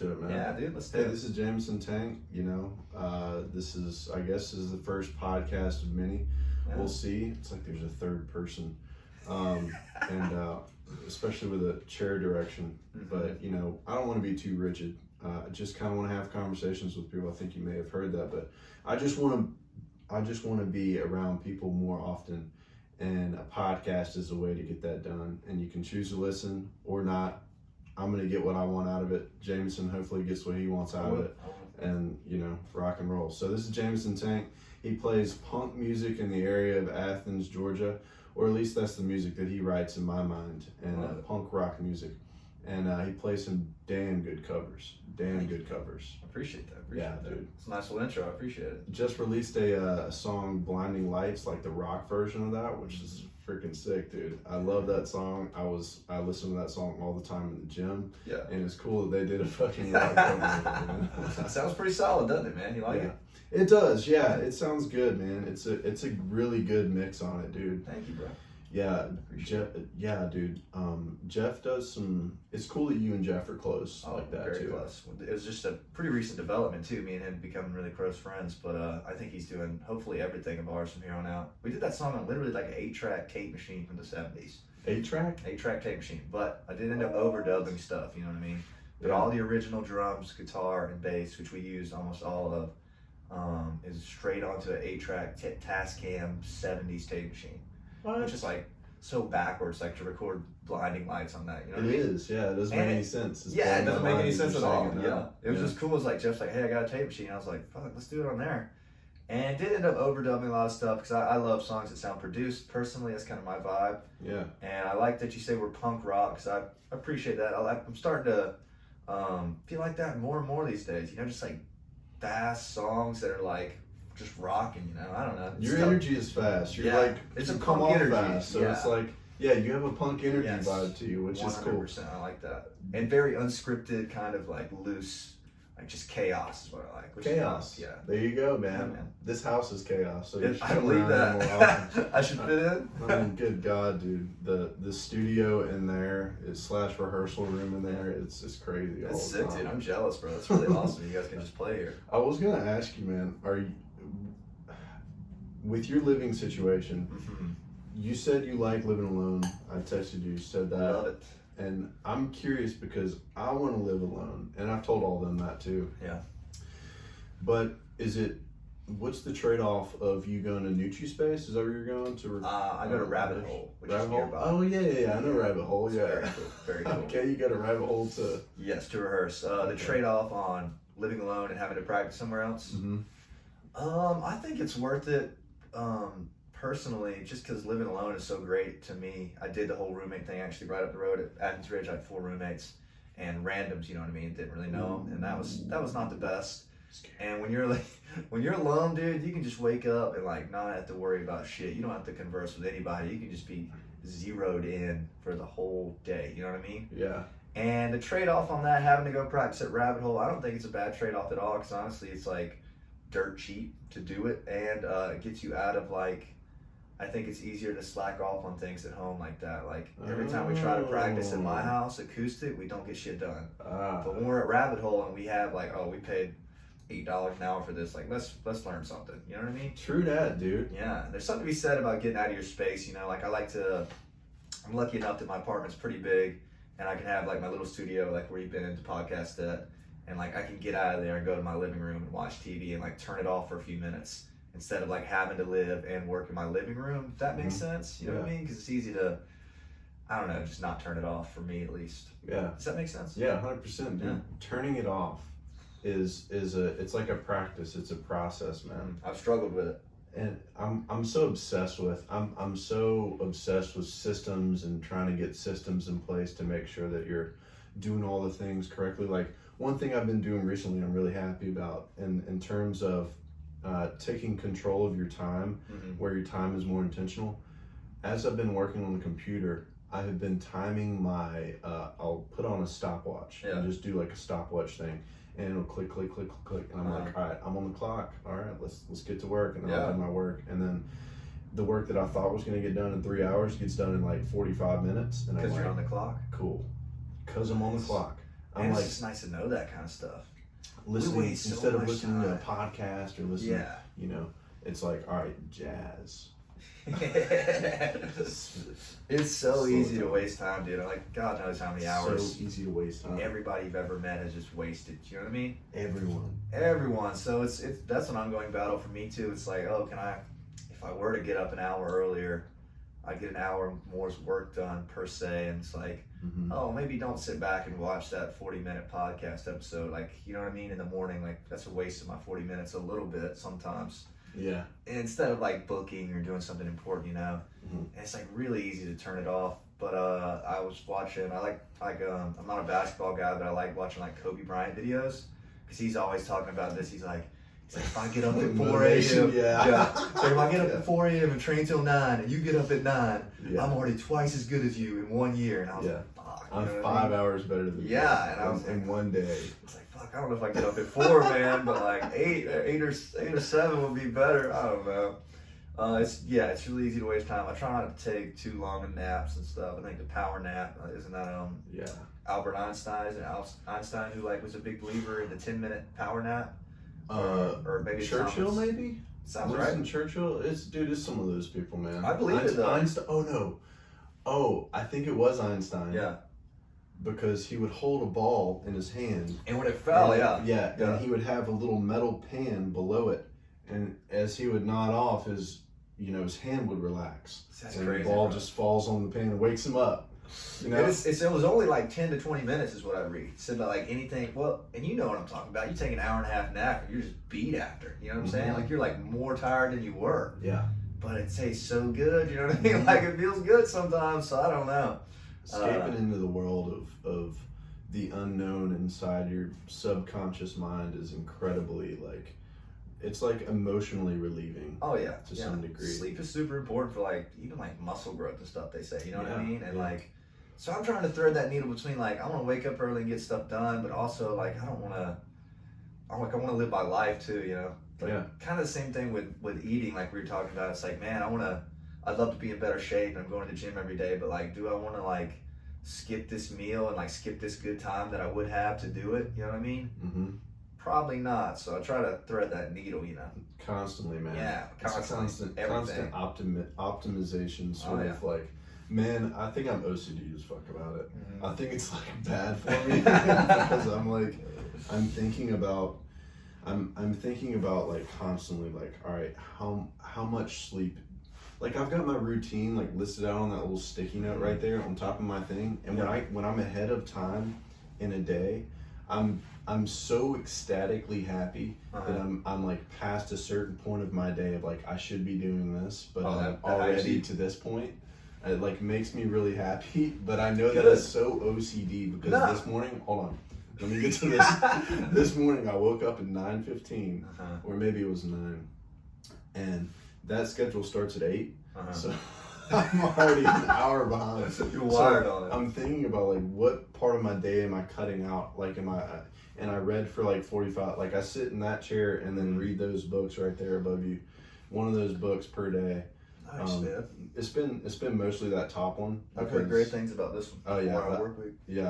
into it, man. Yeah, dude, let's do it. This is Jameson Tank. You know, this is, I guess, is the first podcast of many. Yeah. We'll see. It's like there's a third person, and especially with a chair direction. But you know, I don't want to be too rigid. I just kind of want to have conversations with people. I think you may have heard that, but I just want to be around people more often. And a podcast is a way to get that done. And you can choose to listen or not. I'm going to get what I want out of it. Jameson hopefully gets what he wants out of it. And, you know, rock and roll. So this is Jameson Tank. He plays punk music in the area of Athens, Georgia. Or at least that's the music that he writes in my mind. And punk rock music. And he plays some damn good covers. Good covers. I appreciate that. Dude. It's a nice little intro. I appreciate it. Just released a song, Blinding Lights, like the rock version of that, which is freaking sick, dude. I love that song. I listen to that song all the time in the gym. Yeah. And it's cool that they did a fucking rock cover. It sounds pretty solid, doesn't it, man? You like it? It does, yeah. It sounds good, man. It's a really good mix on it, dude. Thank you, bro. Yeah, dude. Jeff does some. It's cool that you and Jeff are close like that very too. Close. It was just a pretty recent development too. Me and him becoming really close friends. But I think he's doing hopefully everything of ours from here on out. We did that song on literally like an 8-track tape machine from the 70s. 8-track? 8-track tape machine. But I did end up overdubbing stuff. You know what I mean? But all the original drums, guitar, and bass, which we used almost all of, is straight onto an 8-track Tascam 70s tape machine. What? Which is like so backwards, like to record Blinding Lights on that. You know what I mean? It is, yeah. It doesn't make any sense. It doesn't make any sense at all. Yeah. It was just cool. It was like, Jeff's like, hey, I got a tape machine. I was like, fuck, let's do it on there. And did end up overdubbing a lot of stuff because I love songs that sound produced. Personally, that's kind of my vibe. Yeah. And I like that you say we're punk rock because I appreciate that. I'm starting to feel like that more and more these days. You know, just like fast songs that are like just rocking, you know. I don't know. Your energy is fast. You're like, it's a punk energy. Fast, so it's like, you have a punk energy vibe to you, which 100%, is cool. 100%. I like that. And very unscripted, kind of like loose, like just chaos is what I like. Chaos. Yeah. There you go, man. Yeah, man. This house is chaos. So I believe that. I should fit in. I mean, good God, dude. The studio in there is / rehearsal room in there. It's crazy. It's sick, dude. I'm jealous, bro. It's really awesome. You guys can just play here. I was gonna ask you, man. Are you with your living situation? You said you like living alone. I texted you. You said that. Love it. And I'm curious because I want to live alone, and I've told all of them that too. Yeah. But what's the trade-off of you going to Nucci Space? Is that where you're going to? I go to Rabbit Hole, which is nearby. Oh yeah. I know Rabbit Hole. Yeah. Very cool. Very cool. Okay, you go to Rabbit Hole to. Yes, to rehearse. The trade-off on living alone and having to practice somewhere else. I think it's worth it. Personally, just because living alone is so great to me. I did the whole roommate thing actually right up the road at Athens Ridge. I had 4 roommates and randoms, you know what I mean? Didn't really know them, and that was not the best. And when you're alone, dude, you can just wake up and like not have to worry about shit. You don't have to converse with anybody. You can just be zeroed in for the whole day. You know what I mean? Yeah. And the trade-off on that, having to go practice at Rabbit Hole, I don't think it's a bad trade-off at all. Because honestly, it's like dirt cheap to do it, and it gets you out of like. I think it's easier to slack off on things at home like that. Like every time we try to practice at my house, acoustic, we don't get shit done. But when we're at Rabbit Hole and we have like, we paid $8 an hour for this, like let's learn something. You know what I mean? True that, dude. Yeah, there's something to be said about getting out of your space. You know, like I'm lucky enough that my apartment's pretty big, and I can have like my little studio, like where you've been into podcast at, and like I can get out of there and go to my living room and watch TV and like turn it off for a few minutes. Instead of like having to live and work in my living room, if that makes sense. You know what I mean? Because it's easy to, I don't know, just not turn it off for me at least. Yeah. Does that make sense? Yeah, 100%. Dude. Yeah. Turning it off it's like a practice. It's a process, man. I've struggled with it. And I'm so obsessed with systems and trying to get systems in place to make sure that you're doing all the things correctly. Like one thing I've been doing recently, I'm really happy about in terms of taking control of your time, where your time is more intentional. As I've been working on the computer, I have been timing my, I'll put on a stopwatch and just do like a stopwatch thing, and it'll click, click, click, click, and I'm like, all right, I'm on the clock. All right, let's get to work, and then I'll do my work, and then the work that I thought was going to get done in 3 hours gets done in like 45 minutes, and because you're on the clock. Cool, because I'm on the clock. I'm and like it's just nice to know that kind of stuff. listening instead of listening to a time. podcast or listening. You know, it's like, all right, jazz. It's so easy to waste time, dude. Like, God knows how many hours. So easy to waste time. Everybody you've ever met has just wasted. You know what I mean? Everyone. So it's that's an ongoing battle for me too. It's like, oh, if I were to get up an hour earlier, I'd get an hour more's work done per se. And it's like, oh, maybe don't sit back and watch that 40-minute podcast episode. Like, you know what I mean? In the morning, like that's a waste of my 40 minutes a little bit sometimes. Yeah. And instead of like booking or doing something important, you know, and it's like really easy to turn it off. But I was watching. I'm not a basketball guy, but I like watching like Kobe Bryant videos because he's always talking about this. He's like, if I get up at 4 a.m. So if I get up at 4 a.m. and train till 9, and you get up at 9, I'm already twice as good as you in 1 year. And I was like, fuck. I'm 5 hours better than you. Yeah, and I was in 1 day. It's like, fuck, I don't know if I get up at 4, man, but like 8 or 7 would be better. I don't know. It's really easy to waste time. I try not to take too long of naps and stuff. I think the power nap isn't that Albert Einstein? Is it Einstein who like was a big believer in the 10-minute power nap? Or maybe Churchill, maybe. Sounds Winston right. Churchill. It's some of those people, man. I believe it though. Einstein. Oh no. Oh, I think it was Einstein. Yeah. Because he would hold a ball in his hand, and when it fell, and he would have a little metal pan below it, and as he would nod off, his hand would relax. That's and crazy. The ball just falls on the pan and wakes him up. You know, it was only like 10 to 20 minutes is what I read. It said about like anything. Well, and you know what I'm talking about. You take an hour and a half nap and you're just beat after. You know what I'm saying? Like you're like more tired than you were. Yeah. But it tastes so good. You know what I mean? Like it feels good sometimes. So I don't know. Escaping into the world of the unknown inside your subconscious mind is incredibly it's like emotionally relieving. Oh yeah, to some degree. Sleep is super important for like even like muscle growth and stuff. They say, you know what I mean? And like, so I'm trying to thread that needle between like I want to wake up early and get stuff done, but also like I want to live my life too. You know, kind of the same thing with eating. Like we were talking about, it's like man, I'd love to be in better shape and I'm going to the gym every day, but like, do I want to like skip this meal and like skip this good time that I would have to do it? You know what I mean? Mm-hmm. Probably not. So I try to thread that needle, you know. Constantly, man. Yeah, constant optimization, sort of like. Man, I think I'm OCD as fuck about it. I think it's like bad for me because I'm thinking about like constantly like, all right, how much sleep. Like I've got my routine like listed out on that little sticky note right there on top of my thing, and when I'm ahead of time in a day, I'm so ecstatically happy that I'm like past a certain point of my day of like I should be doing this, but I'm already to this point. It like makes me really happy, but I know that it's so OCD because this morning, hold on, let me get to this. This morning I woke up at 9:15, or maybe it was 9, and that schedule starts at 8, so I'm already an hour behind. You're wired on it. I'm thinking about like what part of my day am I cutting out? Like and I read for like 45. Like I sit in that chair and then read those books right there above you. One of those books per day. Nice, man. It's been mostly that top one. I've heard great things about this one. Oh yeah,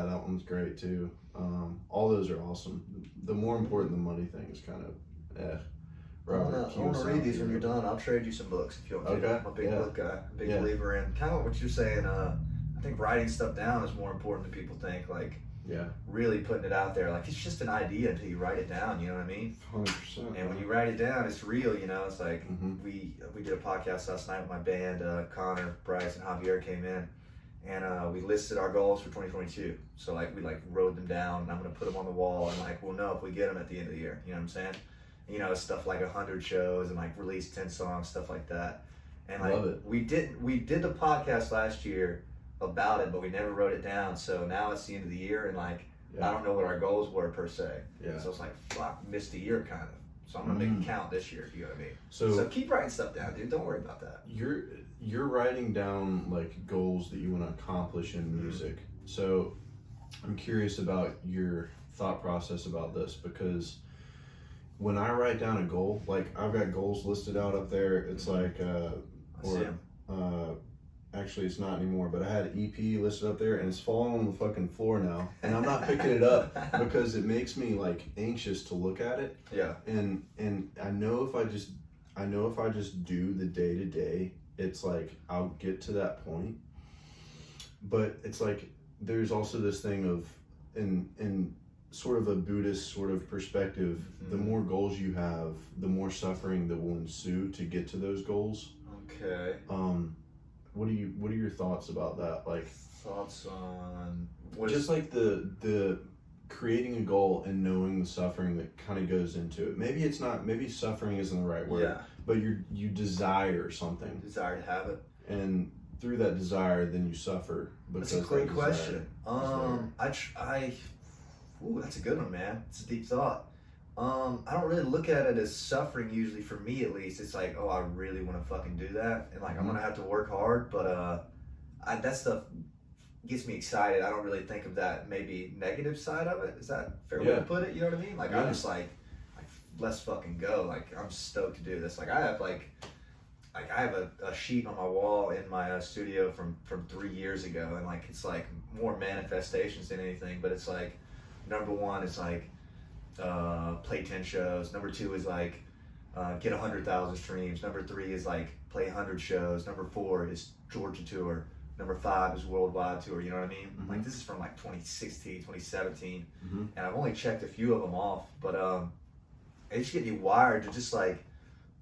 that one's great too. All those are awesome. The more important the money thing is kind of I want to read these when you're done. I'll trade you some books if you want to. I'm a big book guy, big believer in kind of what you're saying. I think writing stuff down is more important than people think. Like, really putting it out there. Like, it's just an idea until you write it down. You know what I mean? 100%. And when you write it down, it's real. You know, it's like we did a podcast last night with my band. Connor, Bryce, and Javier came in, and we listed our goals for 2022. So like we like wrote them down, and I'm gonna put them on the wall, and like we'll know if we get them at the end of the year. You know what I'm saying? You know, stuff like 100 shows and like release 10 songs, stuff like that. And like Love it. we did the podcast last year about it, but we never wrote it down. So now it's the end of the year, and like I don't know what our goals were per se. So it's like fuck, missed a year kind of. So I'm gonna make it count this year. You know what I mean? So keep writing stuff down, dude. Don't worry about that. You're writing down like goals that you want to accomplish in music. So I'm curious about your thought process about this, because when I write down a goal, like I've got goals listed out up there. It's like actually it's not anymore, but I had EP listed up there and it's falling on the fucking floor now. And I'm not picking it up because it makes me like anxious to look at it. Yeah. And I know if I just do the day to day, it's like I'll get to that point. But it's like there's also this thing of in sort of a Buddhist sort of perspective, the more goals you have, the more suffering that will ensue to get to those goals. Okay. What are your thoughts about that? Like thoughts on just like the creating a goal and knowing the suffering that kind of goes into it. Maybe suffering isn't the right word. Yeah. But you desire something. Desire to have it. And through that desire, then you suffer. That's a great question. Ooh, that's a good one, man. It's a deep thought. I don't really look at it as suffering usually, for me at least. It's like, oh, I really want to fucking do that, and like I'm gonna have to work hard. But that stuff gets me excited. I don't really think of that maybe negative side of it. Is that a fair way to put it? You know what I mean? Like I'm just like let's fucking go. Like I'm stoked to do this. Like I have I have a sheet on my wall in my studio from 3 years ago, and like it's like more manifestations than anything. But it's like number one is like play 10 shows. Number 2 is like get 100,000 streams. Number 3 is like play 100 shows. Number 4 is Georgia tour. Number 5 is worldwide tour. You know what I mean? Like this is from like 2016, 2017, and I've only checked a few of them off. But it just get me wired to just like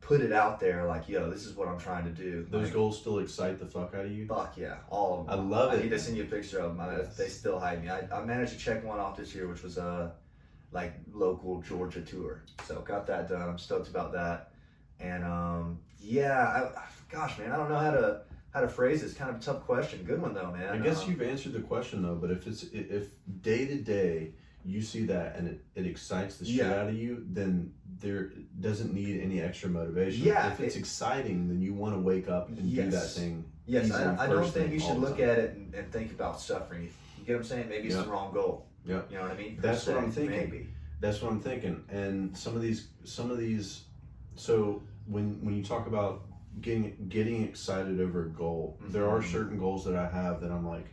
put it out there. Like, yo, this is what I'm trying to do. Those like, goals still excite the fuck out of you? Fuck yeah, all of them. I love it. I need to send you a picture of them. Yes. They still hide me. I managed to check one off this year, which was like local Georgia tour. So got that done. I'm stoked about that. And gosh, man, I don't know how to phrase this. Kind of a tough question. Good one though, man. I guess you've answered the question though. But if day to day you see that and it excites the shit out of you, then there doesn't need any extra motivation. Yeah, if it's exciting, then you want to wake up and do that thing. Yes, I don't think you should look at it and think about suffering. You get what I'm saying? Maybe it's the wrong goal. Yeah. You know what I mean? That's what I'm thinking. Maybe. That's what I'm thinking. And some of these. So when you talk about getting excited over a goal, there are certain goals that I have that I'm like,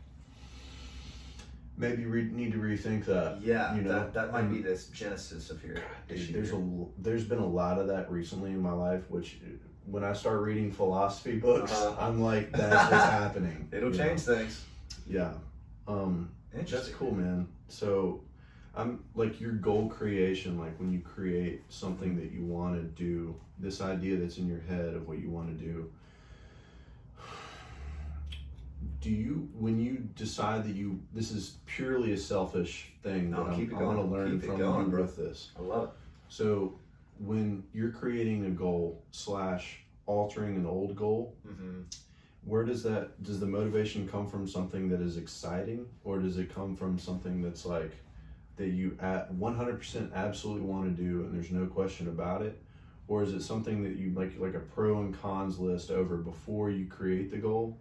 maybe need to rethink that. Yeah, you know, that might be this genesis of your issue. There's been a lot of that recently in my life, which when I start reading philosophy books, I'm like, that's what's happening. It'll change things. Yeah. That's cool, man. So I'm like your goal creation, like when you create something that you want to do, this idea that's in your head of what you want to do, when you decide that this is purely a selfish thing, I want to learn from you with this. I love it. So when you're creating a goal / altering an old goal, where does the motivation come from? Something that is exciting, or does it come from something that's like that you at 100% absolutely want to do and there's no question about it? Or is it something that you like a pro and cons list over before you create the goal?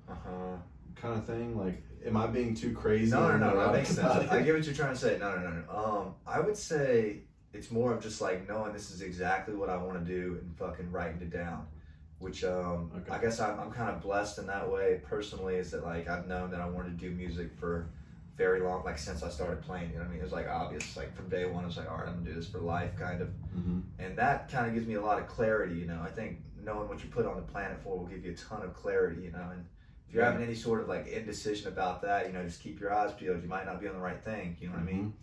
Kind of thing? Like, am I being too crazy? No, that makes sense. I get what you're trying to say. No. I would say it's more of just like knowing this is exactly what I want to do and fucking writing it down. Which I guess I'm kind of blessed in that way personally, is that like I've known that I wanted to do music for very long, like since I started playing, you know what I mean? It was like obvious, like from day one, it's like, all right, I'm gonna do this for life, kind of. And that kind of gives me a lot of clarity, you know. I think knowing what you put on the planet for will give you a ton of clarity, you know. And if you're having any sort of like indecision about that, you know, just keep your eyes peeled. You might not be on the right thing, you know what I mean?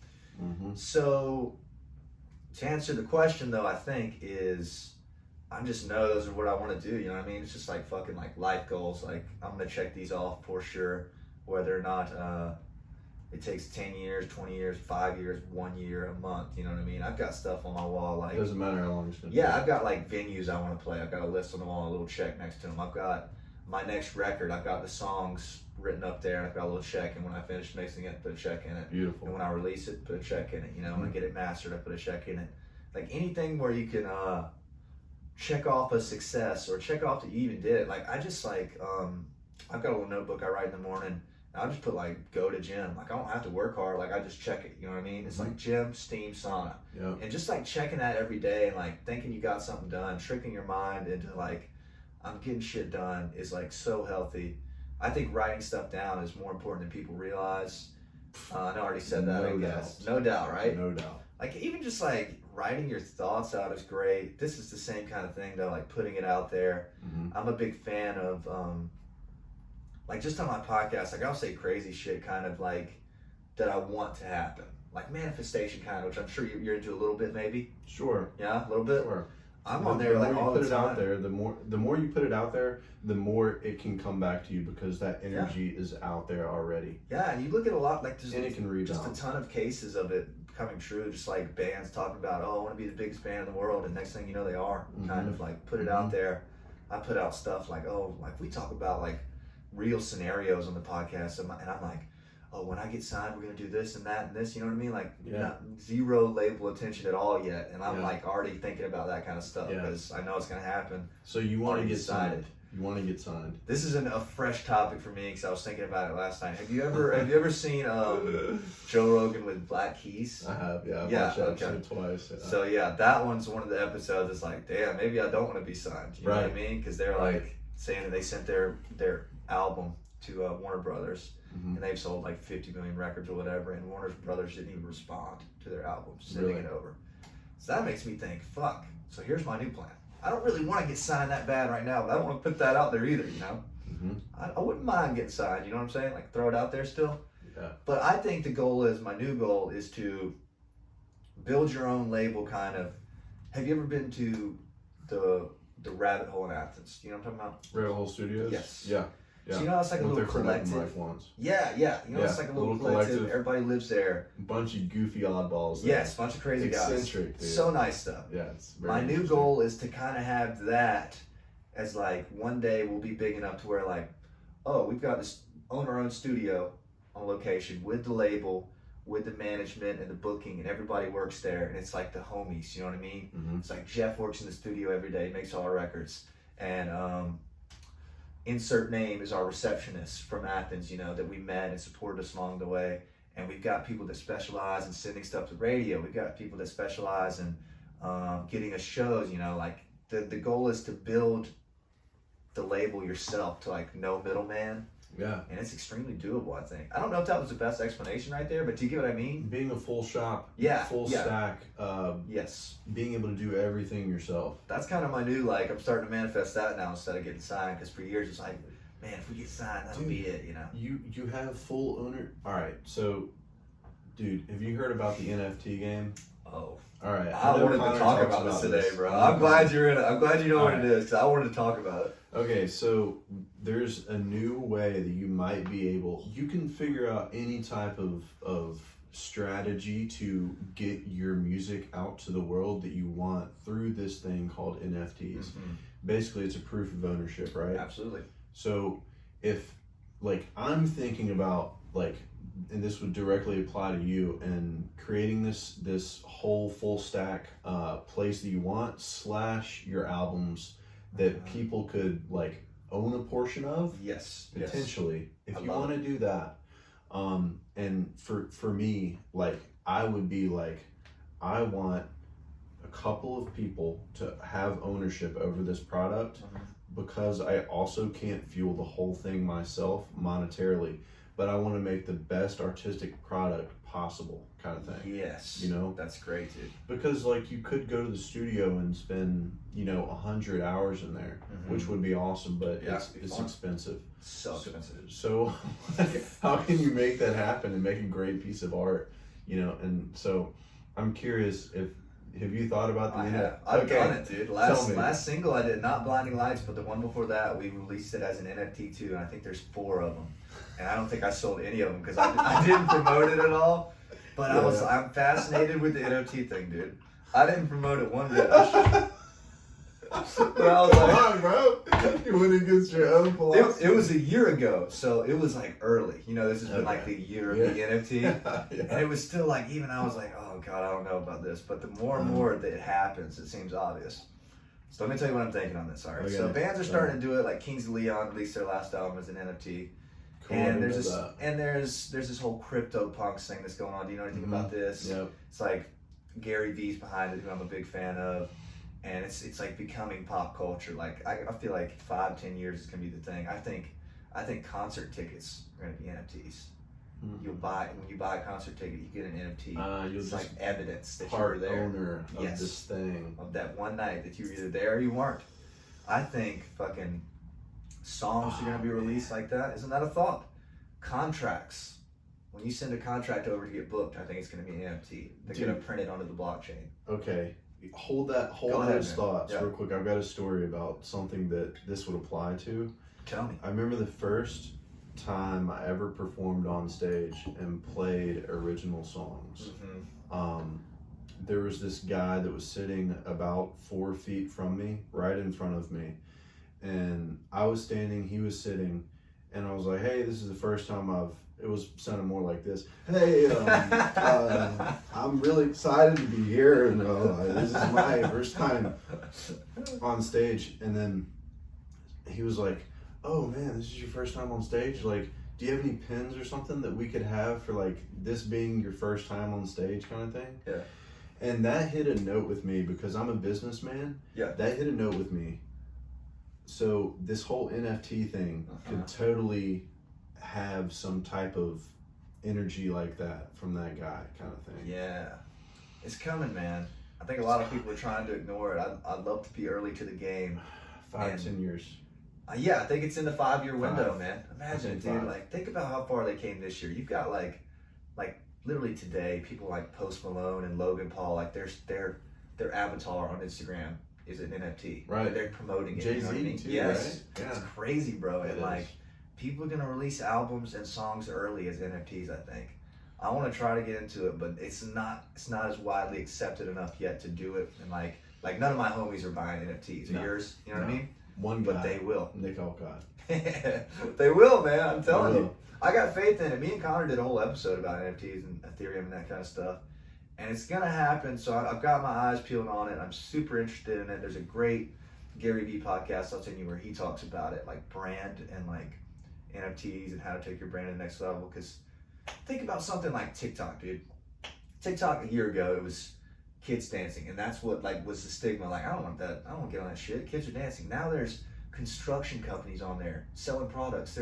So to answer the question though, I think is I just know those are what I want to do, you know what I mean? It's just like fucking like life goals. Like I'm gonna check these off for sure, whether or not it takes 10 years, 20 years, 5 years, 1 year, a month, you know what I mean? I've got stuff on my wall like... It doesn't matter how long it's been. Yeah, I've got like venues I want to play. I've got a list on the wall, a little check next to them. I've got my next record. I've got the songs written up there. I've got a little check, and when I finish mixing it, put a check in it. Beautiful. And when I release it, put a check in it. You know, when I get it mastered, I put a check in it. Like anything where you can check off a success or check off that you even did it. Like I just like, I've got a little notebook I write in the morning. I just put like go to gym. Like I don't have to work hard. Like I just check it. You know what I mean? It's like gym, steam, sauna. And just like checking that every day and like thinking you got something done, tricking your mind into like I'm getting shit done is like so healthy. I think writing stuff down is more important than people realize. I know I already said that, I guess. No doubt, right? No doubt. Like, even just like writing your thoughts out is great. This is the same kind of thing though, like putting it out there. I'm a big fan of, like, just on my podcast, like I'll say crazy shit kind of like that I want to happen. Like manifestation kind of, which I'm sure you're into a little bit maybe. Sure. Yeah, a little bit? Sure. I'm on there like all the time. The more you put it out there, the more you put it out there, the more it can come back to you because that energy is out there already. Yeah, and you look at a lot, like, and it can rebound. Just a ton of cases of it coming true, just like bands talking about, oh, I want to be the biggest band in the world, and next thing you know they are. Kind of like put it out there. I put out stuff like, oh, like we talk about like real scenarios on the podcast, and I'm like, oh, when I get signed, we're gonna do this and that and this. You know what I mean? Like, not zero label attention at all yet, and I'm like already thinking about that kind of stuff because I know it's gonna happen. So you want to get signed? You want to get signed? This isn't a fresh topic for me because I was thinking about it last night. Have you ever seen Joe Rogan with Black Keys? I have, yeah. I've watched that episode twice. Yeah. So yeah, that one's one of the episodes. It's like, damn, maybe I don't want to be signed. You know what I mean? Because they're like saying that they sent their album to Warner Brothers. And they've sold like 50 million records or whatever, and Warner Brothers didn't even respond to their album, sending it over. So that makes me think, fuck, so here's my new plan. I don't really want to get signed that bad right now, but I don't want to put that out there either, you know? I wouldn't mind getting signed, you know what I'm saying? Like, throw it out there still. Yeah. But I think my new goal is to build your own label, kind of. Have you ever been to the Rabbit Hole in Athens? You know what I'm talking about? Rabbit Hole Studios? Yes. Yeah. So you know it's like a little collective. Yeah. You know it's like a little collective. Everybody lives there. A bunch of goofy oddballs. Yes, a bunch of crazy guys. Eccentric, dude. So nice stuff. Yeah, it's very My new goal is to kind of have that as like one day we'll be big enough to where like, oh, we've got this own our own studio on location with the label, with the management and the booking, and everybody works there, and it's like the homies. You know what I mean? It's like Jeff works in the studio every day, makes all our records, and insert name is our receptionist from Athens, you know, that we met and supported us along the way. And we've got people that specialize in sending stuff to radio. We've got people that specialize in getting us shows, you know, like the goal is to build the label yourself to like no middleman. Yeah. And it's extremely doable, I think. I don't know if that was the best explanation right there, but do you get what I mean? Being a full shop, full stack, being able to do everything yourself. That's kind of my new, like, I'm starting to manifest that now instead of getting signed, because for years it's like, man, if we get signed, that'll be it, you know? You have full owner. All right, so, dude, have you heard about the NFT game? Oh. All right. I wanted to talk about this today, bro. I'm glad you're in it. I'm glad you know what it is, because I wanted to talk about it. Okay, so there's a new way that you might be able, you can figure out any type of strategy to get your music out to the world that you want through this thing called NFTs. Basically, it's a proof of ownership, right? Absolutely. So if, like, I'm thinking about, like, and this would directly apply to you, and creating this whole full stack place that you want / your albums that people could like own a portion of. Yes, potentially. If you want to do that, and for me, like, I would be like, I want a couple of people to have ownership over this product, because I also can't fuel the whole thing myself monetarily, but I want to make the best artistic product possible, kind of thing. Yes. You know? That's great, dude. Because, like, you could go to the studio and spend, 100 hours in there, which would be awesome, but it's expensive. So expensive. So, how can you make that happen and make a great piece of art? And so I'm curious have you thought about the I've done it, dude. Last single I did, not Blinding Lights, but the one before that, we released it as an NFT too, and I think there's 4 of them. And I don't think I sold any of them because I didn't promote it at all. But I'm fascinated with the NFT thing, dude. I didn't promote it one bit. But I was like, come on, bro. You went against your own philosophy. It was a year ago, so it was like early. This has been like the year of the NFT. And it was still like, even I was like, oh God, I don't know about this. But the more and more that it happens, it seems obvious. So let me tell you what I'm thinking on this. All right. Okay. So bands are starting to do it. Like Kings of Leon released their last album as an NFT. Cool. And there's this whole crypto punks thing that's going on. Do you know anything about this? Yep. It's like Gary Vee's behind it, who I'm a big fan of. And it's like becoming pop culture. Like I feel like 5-10 years is gonna be the thing. I I think concert tickets are going to be NFTs. Mm-hmm. When you buy a concert ticket, you get an NFT. You'll it's just like evidence that you part were there. owner of Yes. this thing. Of that one night that you were either there or you weren't. I think fucking songs are going to be released like that. Isn't that a thought? Contracts. When you send a contract over to get booked, I think it's going to be an NFT. They're going to print it onto the blockchain. Okay. Hold those thoughts real quick. I've got a story about something that this would apply to. Tell me. I remember the first time I ever performed on stage and played original songs. Mm-hmm. There was this guy that was sitting about 4 feet from me, right in front of me. And I was standing, he was sitting, and I was like, hey, this is the first time it was sounding more like this. Hey, I'm really excited to be here, and this is my first time on stage. And then he was like, oh man, this is your first time on stage? Like, do you have any pins or something that we could have for like this being your first time on stage kind of thing? Yeah. And that hit a note with me because I'm a businessman. Yeah. That hit a note with me. So this whole NFT thing could totally have some type of energy like that from that guy kind of thing. Yeah. It's coming, man. I think a lot of people are trying to ignore it. I'd love to be early to the game. 5-10 years. Yeah, I think it's in the 5-year window, man. Imagine it, dude. 5. Like, think about how far they came this year. You've got like literally today, people like Post Malone and Logan Paul, like their avatar on Instagram is an NFT. Right. They're promoting it. Jay-Z you know what I mean? too, yes. right? Yeah. It's crazy, bro. It And is. like, people are gonna release albums and songs early as NFTs. I think. I want to try to get into it, but it's not as widely accepted enough yet to do it. And like none of my homies are buying NFTs. No. Yours, you know what I mean? One guy. But they will. Nick Alcott. They will, man. I'm telling They you. will. I got faith in it. Me and Connor did a whole episode about NFTs and Ethereum and that kind of stuff. And it's going to happen. So I've got my eyes peeled on it. I'm super interested in it. There's a great Gary Vee podcast I'll send you where he talks about it, like brand and like NFTs and how to take your brand to the next level. Because think about something like TikTok, dude. TikTok a year ago, it was kids dancing. And that's what like was the stigma. Like, I don't want that. I don't want to get on that shit. Kids are dancing. Now there's construction companies on there selling products.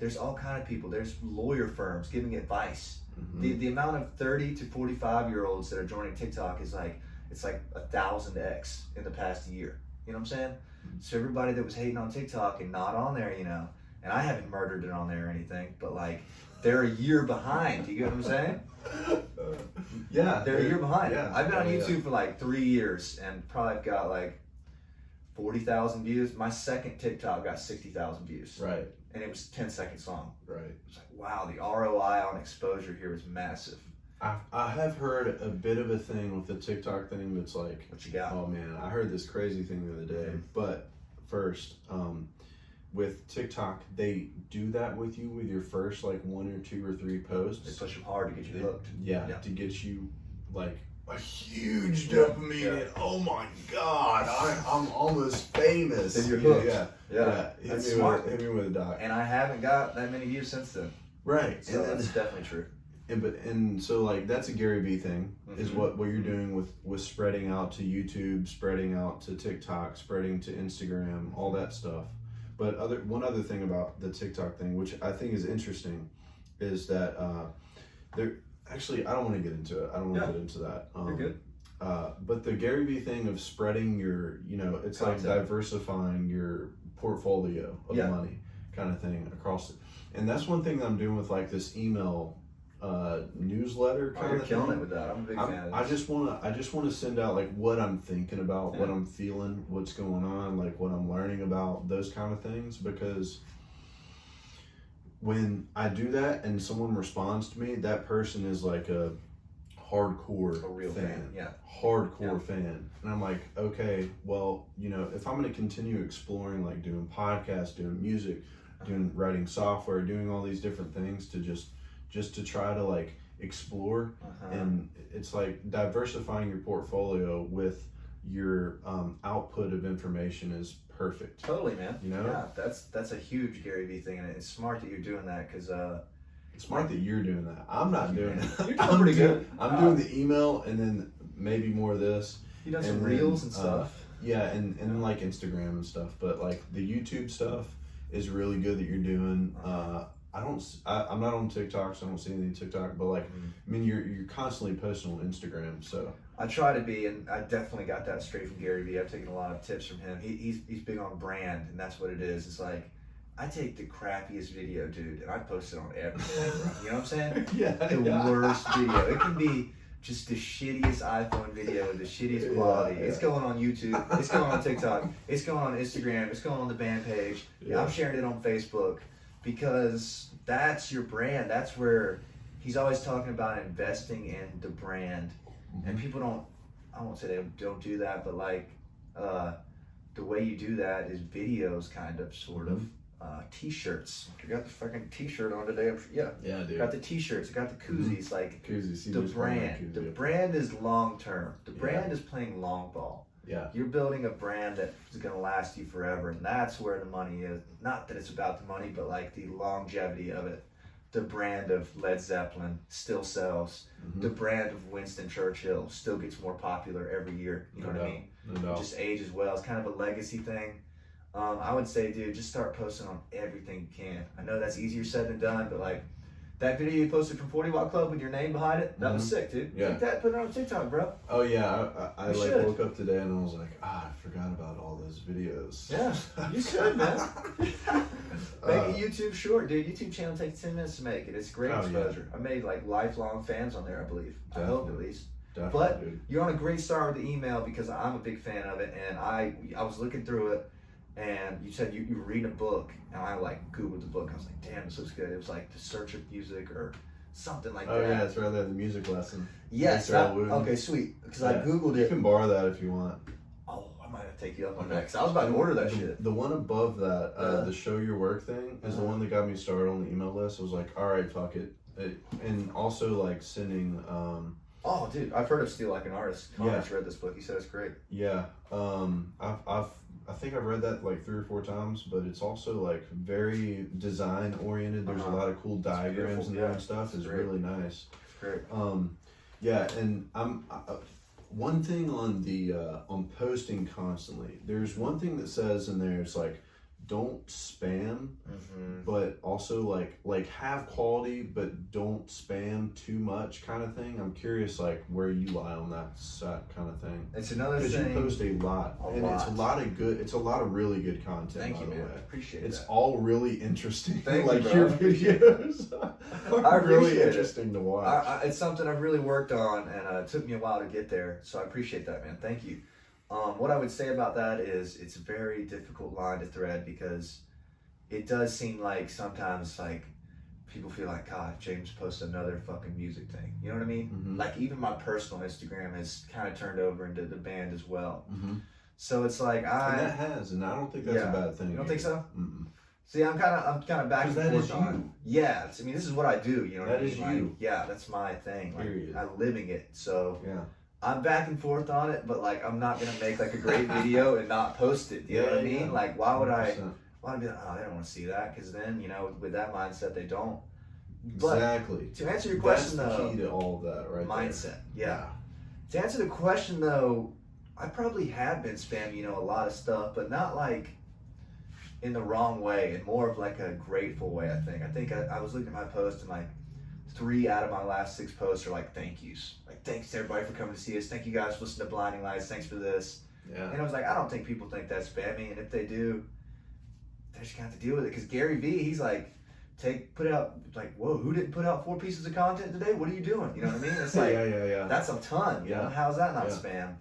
There's all kind of people. There's lawyer firms giving advice. Mm-hmm. The amount of 30 to 45-year-olds that are joining TikTok is like, it's like 1,000x in the past year. You know what I'm saying? So everybody that was hating on TikTok and not on there, you know, and I haven't murdered it on there or anything, but like they're a year behind. You get what I'm saying? Yeah. They're a year behind. Yeah. I've been on YouTube for like 3 years and probably got like 40,000 views. My second TikTok got 60,000 views. Right. And it was a 10-second song. Right. It's like, wow, the ROI on exposure here is massive. I have heard a bit of a thing with the TikTok thing that's like, What you got? oh man, I heard this crazy thing the other day. But first, with TikTok, they do that with you with your first like 1 or 2 or 3 posts. They push them hard to get you hooked. Yeah, Yeah. to get you like a huge dopamine. Yeah. And, oh my God, I'm almost famous. Then you're hooked. Yeah. That's smart. Hit me with a doc. And I haven't got that many views since then. Right. So and that's definitely true. And so like that's a Gary Vee thing is Mm-hmm. what you're doing with spreading out to YouTube, spreading out to TikTok, spreading to Instagram, all that stuff. But one other thing about the TikTok thing, which I think is interesting, is that there actually I don't want to get into it. I don't want to get into that. You're good. But the Gary Vee thing of spreading your, it's Content. like diversifying your portfolio of money kind of thing across it. And that's one thing that I'm doing with like this email newsletter kind You're of killing thing. it with that. I'm a big fan of I this. just want to send out like what I'm thinking about, what I'm feeling, what's going on, like what I'm learning about, those kind of things, because when I do that and someone responds to me, that person is like a hardcore A real fan, yeah. Hardcore fan. And I'm like, okay, well, if I'm going to continue exploring, like doing podcasts, doing music, writing software, doing all these different things to just to try to like explore, and it's like diversifying your portfolio with your output of information is perfect. Totally, man. Yeah, that's a huge Gary Vee thing, and it's smart that you're doing that because it's smart that you're doing that. I'm not doing it. You're doing pretty good. I'm doing the email and then maybe more of this. You done some and reels then, and stuff. Yeah, and like Instagram and stuff, but like the YouTube stuff is really good that you're doing. I'm not on TikTok, so I don't see any TikTok, but like, I mean, you're constantly posting on Instagram, so. I try to be, and I definitely got that straight from Gary Vee. I've taken a lot of tips from him. He's big on brand, and that's what it is. It's like, I take the crappiest video, dude, and I post it on everything, bro. You know what I'm saying? The worst video. It can be just the shittiest iPhone video with the shittiest quality. It's going on YouTube. It's going on TikTok. It's going on Instagram. It's going on the band page. I'm sharing it on Facebook because that's your brand. That's where he's always talking about investing in the brand. And people don't, I won't say they don't do that, but like the way you do that is videos, kind of, sort of. T-shirts. I got the fucking T-shirt on today. Yeah, dude. Got the T-shirts. I got the koozies. Like the brand. The brand is long term. The brand is playing long ball. Yeah. You're building a brand that is going to last you forever, and that's where the money is. Not that it's about the money, but like the longevity of it. The brand of Led Zeppelin still sells. The brand of Winston Churchill still gets more popular every year. You know what I mean? No. It just ages well. It's kind of a legacy thing. I would say, dude, just start posting on everything you can. I know that's easier said than done, but like that video you posted from 40 Watt Club with your name behind it, that was sick, dude. Yeah. Take that, put it on TikTok, bro. Oh yeah, I like woke up today and I was like, I forgot about all those videos. Yeah, you should, man. Make a YouTube short, dude. YouTube channel takes 10 minutes to make it. It's great exposure. I made like lifelong fans on there, I believe. Definitely. I hope at least. Definitely, but dude. You're on a great start with the email because I'm a big fan of it, and I was looking through it. And you said you were reading a book, and I like Googled the book. I was like, damn, this looks good. It was like The Search of Music or something like that. Oh yeah, it's right there, the music lesson. Yes. Okay, sweet. Because I Googled it. You can borrow that if you want. Oh, I might have to take you up on that. Because I was about to order that shit. The one above that, the show your work thing, is the one that got me started on the email list. I was like, all right, fuck it. And also like sending. Oh, dude, I've heard of Steal Like an Artist. Connor's read this book. He said it's great. Yeah. I think I've read that like 3 or 4 times, but it's also like very design oriented. There's a lot of cool diagrams in there and stuff. It's really nice. Great. Yeah, and one thing on the on posting constantly. There's one thing that says in there. It's like, don't spam, but also like have quality, but don't spam too much, kind of thing. I'm curious, like where you lie on that kind of thing. It's another thing. Because you post a lot, it's a lot of good. It's a lot of really good content. Thank you, by the man. way. Appreciate It's that. all really interesting. Thank like you, your bro. videos are really interesting to watch. It's something I've really worked on, and it took me a while to get there. So I appreciate that, man. Thank you. What I would say about that is it's a very difficult line to thread because it does seem like sometimes like people feel like, God, James posts another fucking music thing. You know what I mean? Like even my personal Instagram has kind of turned over into the band as well. So it's like and I don't think that's a bad thing. You don't think so? See, I'm kind of back and forth on. Yeah, I mean, this is what I do. You know what I mean? That is like, you. Yeah, that's my thing. Like, Period. I'm living it. So yeah. I'm back and forth on it, but like I'm not gonna make like a great video and not post it. You know what I mean? Like why would 100%. Why would I be like, oh, they don't want to see that? Because then, you know, with that mindset, they don't. But exactly. To answer your question, that's though, the key to all of that, right? Mindset. Yeah. To answer the question, though, I probably have been spamming, you know, a lot of stuff, but not like in the wrong way, and more of like a grateful way. I think I was looking at my post and like 3 out of my last 6 posts are like thank yous. Like, thanks to everybody for coming to see us. Thank you guys for listening to Blinding Lights. Thanks for this. Yeah. And I was like, I don't think people think that's spammy. And if they do, they're just going to have to deal with it. Because Gary Vee, he's like, put out, like, whoa, who didn't put out 4 pieces of content today? What are you doing? You know what I mean? It's like, that's a ton. You know? How's that not spam?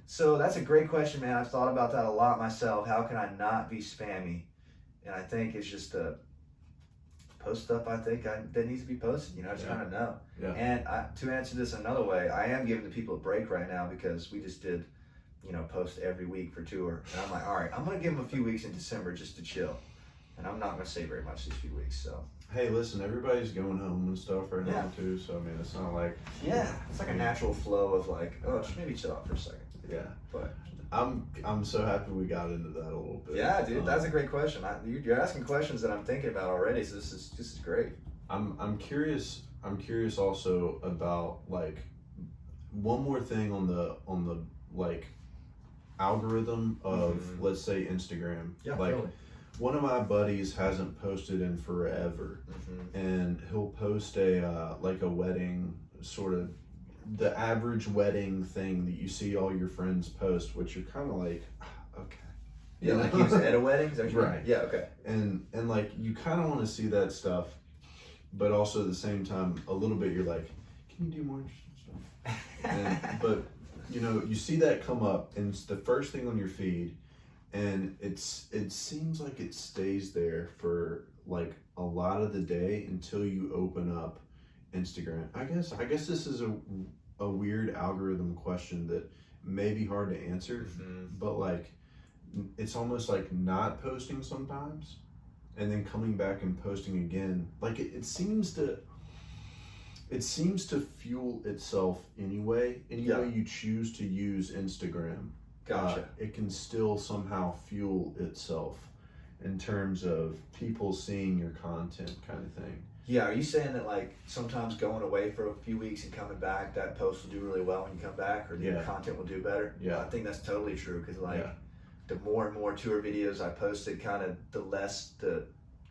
So that's a great question, man. I've thought about that a lot myself. How can I not be spammy? And I think it's just a post stuff that needs to be posted. You know, I just kind of know. Yeah. And to answer this another way, I am giving the people a break right now because we just did, you know, post every week for tour. And I'm like, all right, I'm going to give them a few weeks in December just to chill. And I'm not going to say very much these few weeks, so. Hey, listen, everybody's going home and stuff right now, too. So, I mean, it's not like... Yeah, it's like a natural flow of like, oh, just maybe chill out for a second. Yeah. But I'm so happy we got into that a little bit. Yeah, dude, that's a great question. You're asking questions that I'm thinking about already, so this is great. I'm curious also about like one more thing on the like algorithm of let's say Instagram. Yeah, like totally. one of my buddies hasn't posted in forever, and he'll post a like a wedding, sort of the average wedding thing that you see all your friends post, which you're kind of like, okay. Yeah, like he was at a wedding? Is that what you mean? Right. Yeah, okay. And like, you kind of want to see that stuff, but also at the same time, a little bit, you're like, can you do more interesting stuff? But, you know, you see that come up, and it's the first thing on your feed, and it seems like it stays there for, like, a lot of the day until you open up Instagram. I guess this is a weird algorithm question that may be hard to answer, but, like, it's almost like not posting sometimes and then coming back and posting again. Like it seems to fuel itself anyway. Any way you choose to use Instagram, it can still somehow fuel itself in terms of people seeing your content, kind of thing. Yeah, are you saying that, like, sometimes going away for a few weeks and coming back, that post will do really well when you come back, or the content will do better? Yeah, I think that's totally true, because the more and more tour videos I posted, kind of the less the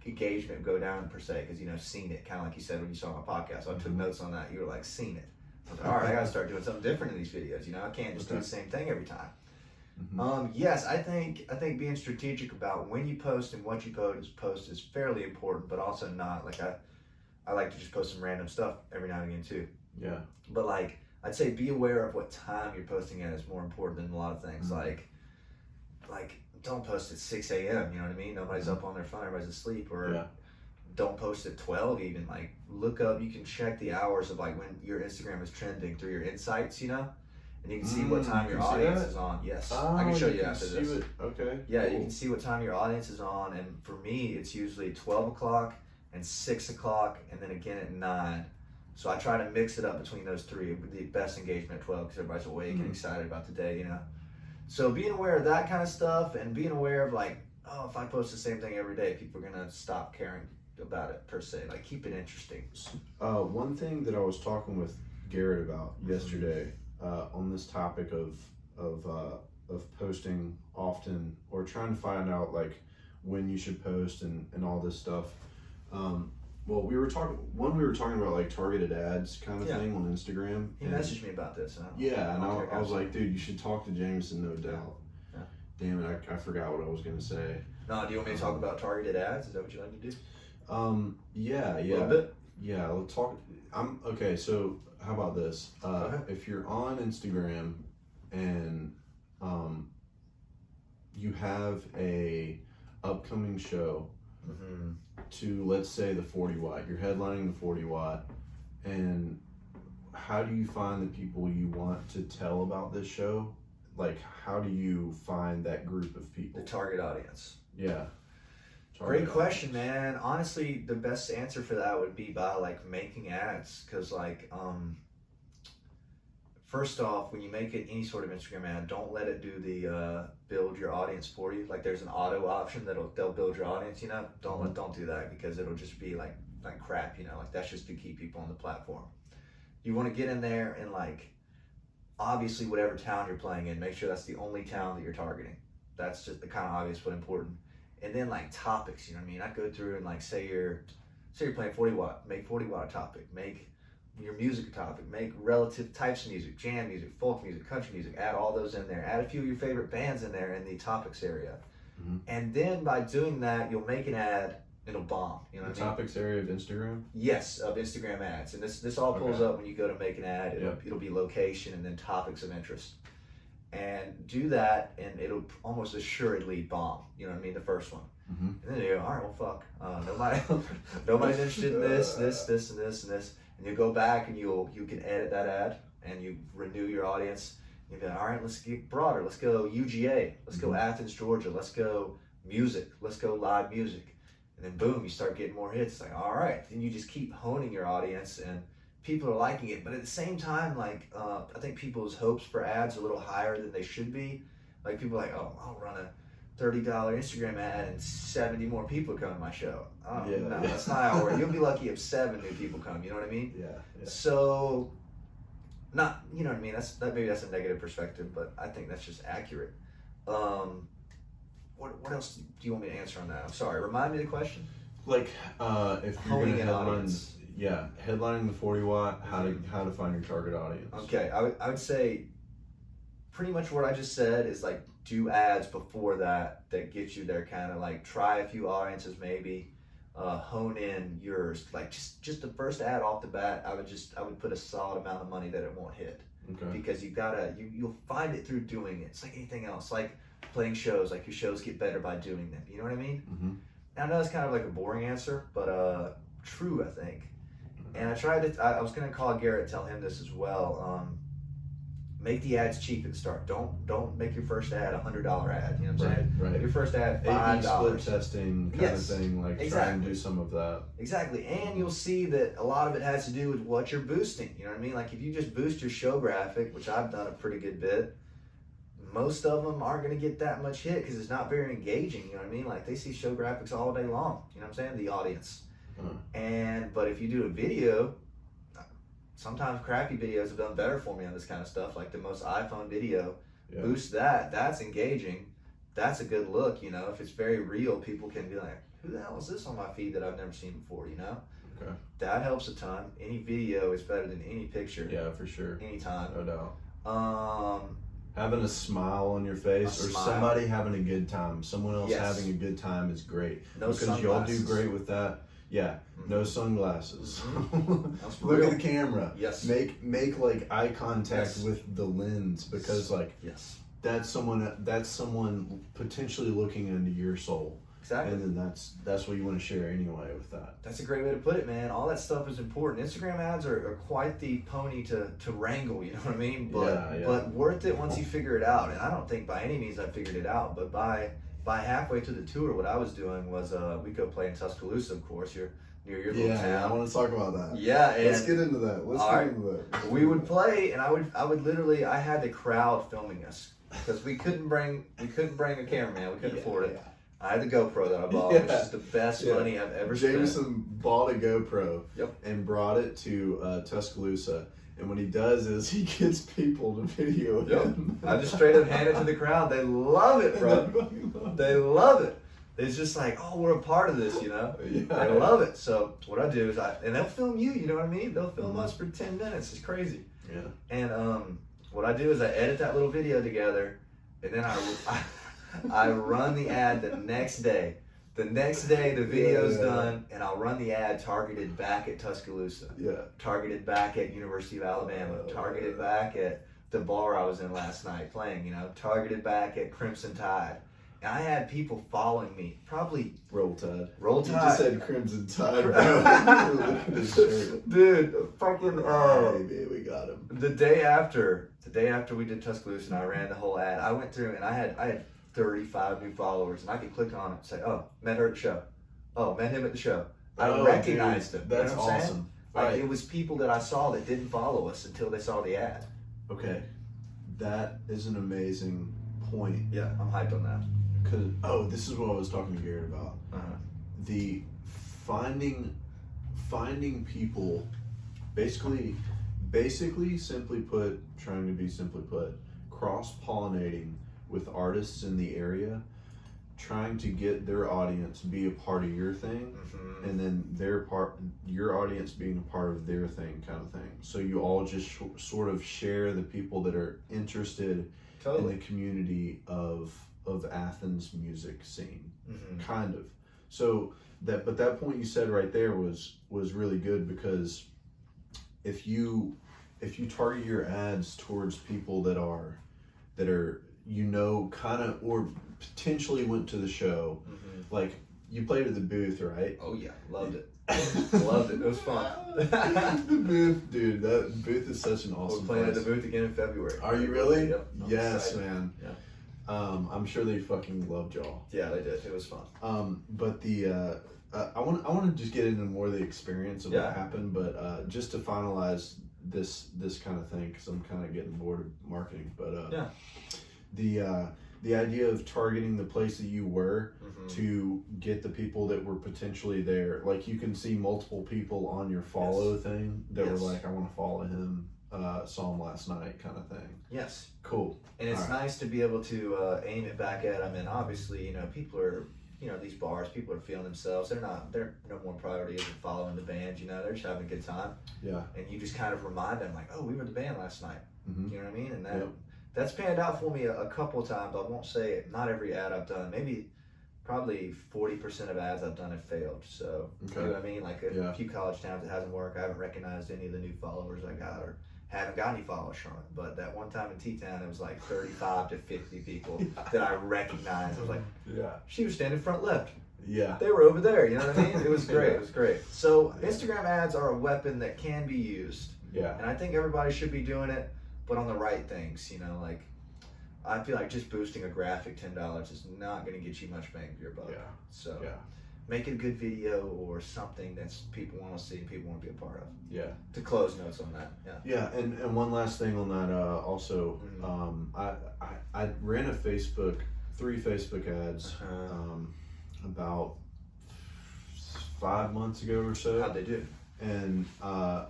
engagement would go down, per se, because, you know, seen it, kind of like you said when you saw my podcast. So I took notes on that. You were like, seen it. I was like, all right, I got to start doing something different in these videos. You know, I can't just do the same thing every time. Yes, I think being strategic about when you post and what you post is fairly important, but also not. Like, I like to just post some random stuff every now and again too. Yeah. But, like, I'd say be aware of what time you're posting at is more important than a lot of things. Like, don't post at 6 a.m., you know what I mean? Nobody's up on their phone, everybody's asleep. Or don't post at 12 even. Like, look up, you can check the hours of, like, when your Instagram is trending through your insights, you know? And you can see what time your audience is on. Yes. I can show you after this. Okay. Yeah, cool. You can see what time your audience is on. And for me, it's usually 12 o'clock and 6 o'clock and then again at 9. So I try to mix it up between those three with the best engagement at 12 because everybody's awake and excited about the day, you know? So being aware of that kind of stuff, and being aware of, like, oh, if I post the same thing every day, people are going to stop caring about it, per se. Like, keep it interesting. One thing that I was talking with Garrett about yesterday on this topic of posting often, or trying to find out, like, when you should post and all this stuff. Well, we were talking about, like, targeted ads kind of thing on Instagram. He messaged me about this. And I was like, dude, you should talk to Jameson, no doubt. Yeah. Damn it, I forgot what I was gonna say. No, do you want me to talk about targeted ads? Is that what you like to do? Yeah. A little bit? Yeah, let's talk. Okay, so how about this? If you're on Instagram and you have a upcoming show to, let's say, the 40 watt, you're headlining the 40 watt, and how do you find the people you want to tell about this show? Like, how do you find that group of people? The target audience. Yeah. Great question, man. Honestly, the best answer for that would be by, like, making ads. Because, like, first off, when you make any sort of Instagram ad, don't let it do the build your audience for you. Like, there's an auto option they'll build your audience, you know? Don't do that, because it'll just be like crap, you know? Like, that's just to keep people on the platform. You want to get in there and, like, obviously whatever town you're playing in, make sure that's the only town that you're targeting. That's just the kind of obvious but important. And then, like, topics, you know what I mean? I'd go through and, like, say you're playing 40 watt, make 40 watt a topic, make your music a topic, make relative types of music, jam music, folk music, country music, add all those in there, add a few of your favorite bands in there in the topics area. And then by doing that, you'll make an ad, it'll bomb, you know what I mean? Topics area of Instagram? Yes, of Instagram ads. And this all pulls up when you go to make an ad. It'll be location and then topics of interest. And do that, and it'll almost assuredly bomb, you know what I mean, the first one. And then you go, all right, well, fuck, nobody's interested in this, and this. And you go back and you can edit that ad, and you renew your audience. You go, all right, let's get broader. Let's go UGA. Let's go Athens, Georgia. Let's go music. Let's go live music. And then boom, you start getting more hits. Like, all right. Then you just keep honing your audience, and people are liking it. But at the same time, like, I think people's hopes for ads are a little higher than they should be. Like, people are like, oh, I'll run a $30 Instagram ad and 70 more people come to my show. Oh, no, that's not how it works. You'll be lucky if 7 new people come, you know what I mean? Yeah. So, not, you know what I mean? Maybe that's a negative perspective, but I think that's just accurate. what else do you want me to answer on that? I'm sorry. Remind me of the question. Like, if you're Honing gonna an headline, audience. headlining the 40 watt, how to find your target audience. Okay, I would say pretty much what I just said is like do ads before that get you there. Kind of like try a few audiences maybe. Hone in yours. Like just the first ad off the bat, I would put a solid amount of money that it won't hit. Okay. Because you'll find it through doing it. It's like anything else, like playing shows. Like your shows get better by doing them. You know what I mean? Mm-hmm. And I know it's kind of like a boring answer, but true, I think. And I tried to. I was gonna call Garrett, tell him this as well. Make the ads cheap at the start. Don't make your first ad $100 ad. You know what I'm saying? Right. Make your first ad A/B $5. split testing kind of thing. Like try and do some of that. Exactly, and you'll see that a lot of it has to do with what you're boosting. You know what I mean? Like if you just boost your show graphic, which I've done a pretty good bit, most of them aren't going to get that much hit because it's not very engaging. You know what I mean? Like they see show graphics all day long. You know what I'm saying? The audience. But if you do a video, sometimes crappy videos have done better for me on this kind of stuff. Like the most iPhone video, boost that. That's engaging. That's a good look. You know, if it's very real, people can be like, "Who the hell is this on my feed that I've never seen before?" You know. Okay. That helps a ton. Any video is better than any picture. Yeah, for sure. Anytime. No doubt. Having a smile on your face or somebody having a good time, someone else having a good time is great. No because sunglasses. Y'all do great with that. Yeah, no sunglasses. Mm-hmm. Look at the camera. Yes. Make like eye contact with the lens because like that's someone potentially looking into your soul. Exactly. And then that's what you want to share anyway with that. That's a great way to put it, man. All that stuff is important. Instagram ads are quite the pony to wrangle, you know what I mean? But worth it once you figure it out. And I don't think by any means I figured it out, but by halfway through the tour, what I was doing was we'd go play in Tuscaloosa, of course. You're near your little town. Yeah, I want to talk about that. Yeah, and let's get into that. We would play, and I would literally, I had the crowd filming us because we couldn't bring a cameraman. We couldn't afford it. I had the GoPro that I bought, which is the best money I've ever spent. Jameson bought a GoPro and brought it to Tuscaloosa. And what he does is he gets people to video him. I just straight up hand it to the crowd. They love it, bro. They love it. It's just like, oh, we're a part of this, you know? They love it. So what I do is and they'll film you know what I mean? They'll film us for 10 minutes. It's crazy. Yeah. And what I do is I edit that little video together, and then I run the ad the next day. The next day, the video's done, and I'll run the ad targeted back at Tuscaloosa. Yeah. Targeted back at University of Alabama. Targeted back at the bar I was in last night playing, you know. Targeted back at Crimson Tide. And I had people following me. Probably... Roll Tide. Roll Tide. You just said Crimson Tide, bro. Dude, fucking... Baby, we got him. The day after we did Tuscaloosa and I ran the whole ad, I went through and I had 35 new followers, and I could click on it and say, "Oh, met her at the show. Oh, met him at the show." I recognized him. That's you know what I'm awesome. Saying? Like it was people that I saw that didn't follow us until they saw the ad. Okay, that is an amazing point. Yeah, I'm hyped on that. Because this is what I was talking to Garrett about. The finding people, basically, simply put, cross-pollinating with artists in the area, trying to get their audience be a part of your thing, and then your audience being a part of their thing, kind of thing. So you all just sort of share the people that are interested in the community of Athens music scene, kind of. So that point you said right there was really good, because if you target your ads towards people that are you know, kind of, or potentially went to the show, like you played at the booth, right? Oh yeah, loved it. Loved it. It was fun. The booth, dude. That booth is such an awesome We're playing place. at the booth again in February. Are you really? Yep. Yes, man. Yeah. I'm sure they fucking loved y'all. Yeah, they did. It was fun. But the I want to just get into more of the experience of what happened, but just to finalize this kind of thing, because I'm kind of getting bored of marketing. But the idea of targeting the place that you were to get the people that were potentially there. Like you can see multiple people on your follow thing that were like, I want to follow him. saw them last night kind of thing. Yes. Cool. And it's nice to be able to aim it back at them. And obviously, you know, people are, you know, these bars, people are feeling themselves. They're no more priority isn't following the band, you know, they're just having a good time. Yeah. And you just kind of remind them, like, oh, we were the band last night. Mm-hmm. You know what I mean? And that's panned out for me a couple of times. I won't say it, not every ad I've done. Maybe probably 40% of ads I've done have failed. So, you know what I mean? Like a few college towns it hasn't worked. I haven't recognized any of the new followers I got, or haven't got any followers from it. But that one time in T-Town, it was like 35 to 50 people that I recognized. I was like, she was standing front left. Yeah. They were over there. You know what I mean? It was great. It was great. So Instagram ads are a weapon that can be used. Yeah. And I think everybody should be doing it, but on the right things. You know, like I feel like just boosting a graphic $10 is not going to get you much bang for your buck. Yeah. So make it a good video or something that's people want to see and people want to be a part of. Yeah. To close notes on that. Yeah. Yeah, and one last thing on that also, I ran three Facebook ads about 5 months ago or so. How'd they do? And I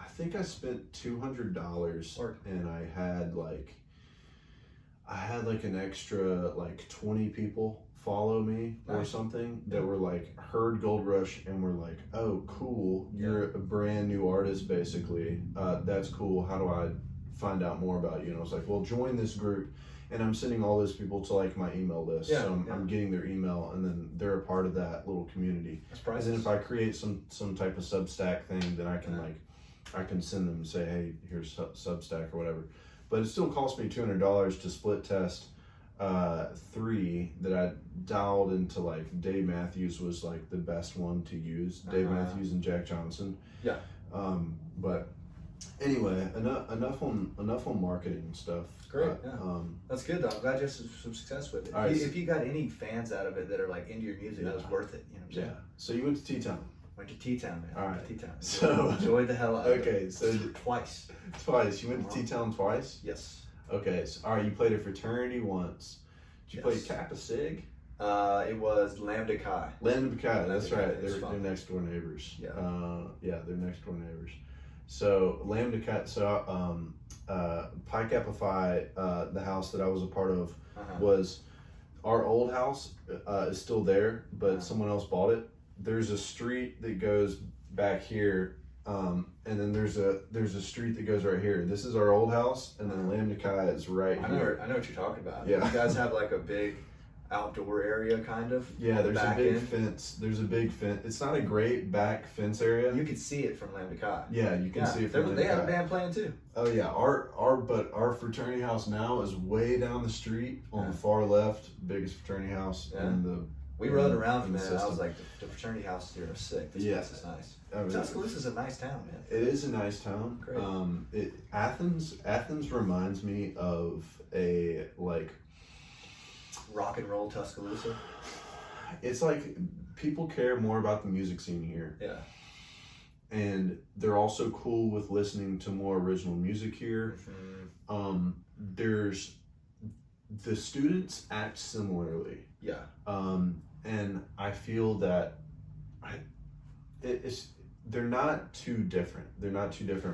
think I spent $200, and I had like an extra like 20 people follow me or something that were like heard Gold Rush and were like, oh cool, you're a brand new artist basically, that's cool, how do I find out more about you? And I was like, well, join this group. And I'm sending all those people to like my email list. So I'm getting their email, and then they're a part of that little community. That's priceless. And then if I create some type of Substack thing, then I can I can send them and say, hey, here's Substack or whatever. But it still cost me $200 to split test 3 that I dialed into. Like Dave Matthews was like the best one to use. Dave Matthews and Jack Johnson. Yeah. But anyway, enough on marketing and stuff. Great. That's good though. I'm glad you had some success with it. If you got any fans out of it that are like into your music, that was worth it. You know what I'm saying? Yeah. So you went to T-Town. Went to T-Town, man. All right. T-Town. So enjoyed the hell out of it. Okay, so twice. You went to T-Town twice? Yes. Okay, so all right, you played a fraternity once. Did you play Kappa Sig? It was Lambda Chi. Lambda Chi, that's right. They're next door neighbors. Yeah. They're next door neighbors. So Lambda Chi, Pi Kappa Phi, the house that I was a part of was our old house is still there, but someone else bought it. There's a street that goes back here, and then there's a street that goes right here. This is our old house, and then Lambda Chi is right here. I know what you're talking about. Yeah. You guys have like a big outdoor area, kind of. Yeah, there's a big fence. There's a big fence. It's not a great back fence area. You can see it from Lambda Chi. Yeah, you can see it from Lambda Chi. They have a band playing too. Oh yeah, our fraternity house now is way down the street on the far left, biggest fraternity house in the. We rode around from there. I was like, the fraternity houses here are sick. This place is nice. I mean, Tuscaloosa is a nice town, man. It is a nice town. Great. Athens reminds me of a like. Rock and roll Tuscaloosa. It's like people care more about the music scene here. Yeah. And they're also cool with listening to more original music here. Mm-hmm. There's the students act similarly. Yeah. And I feel that they're not too different.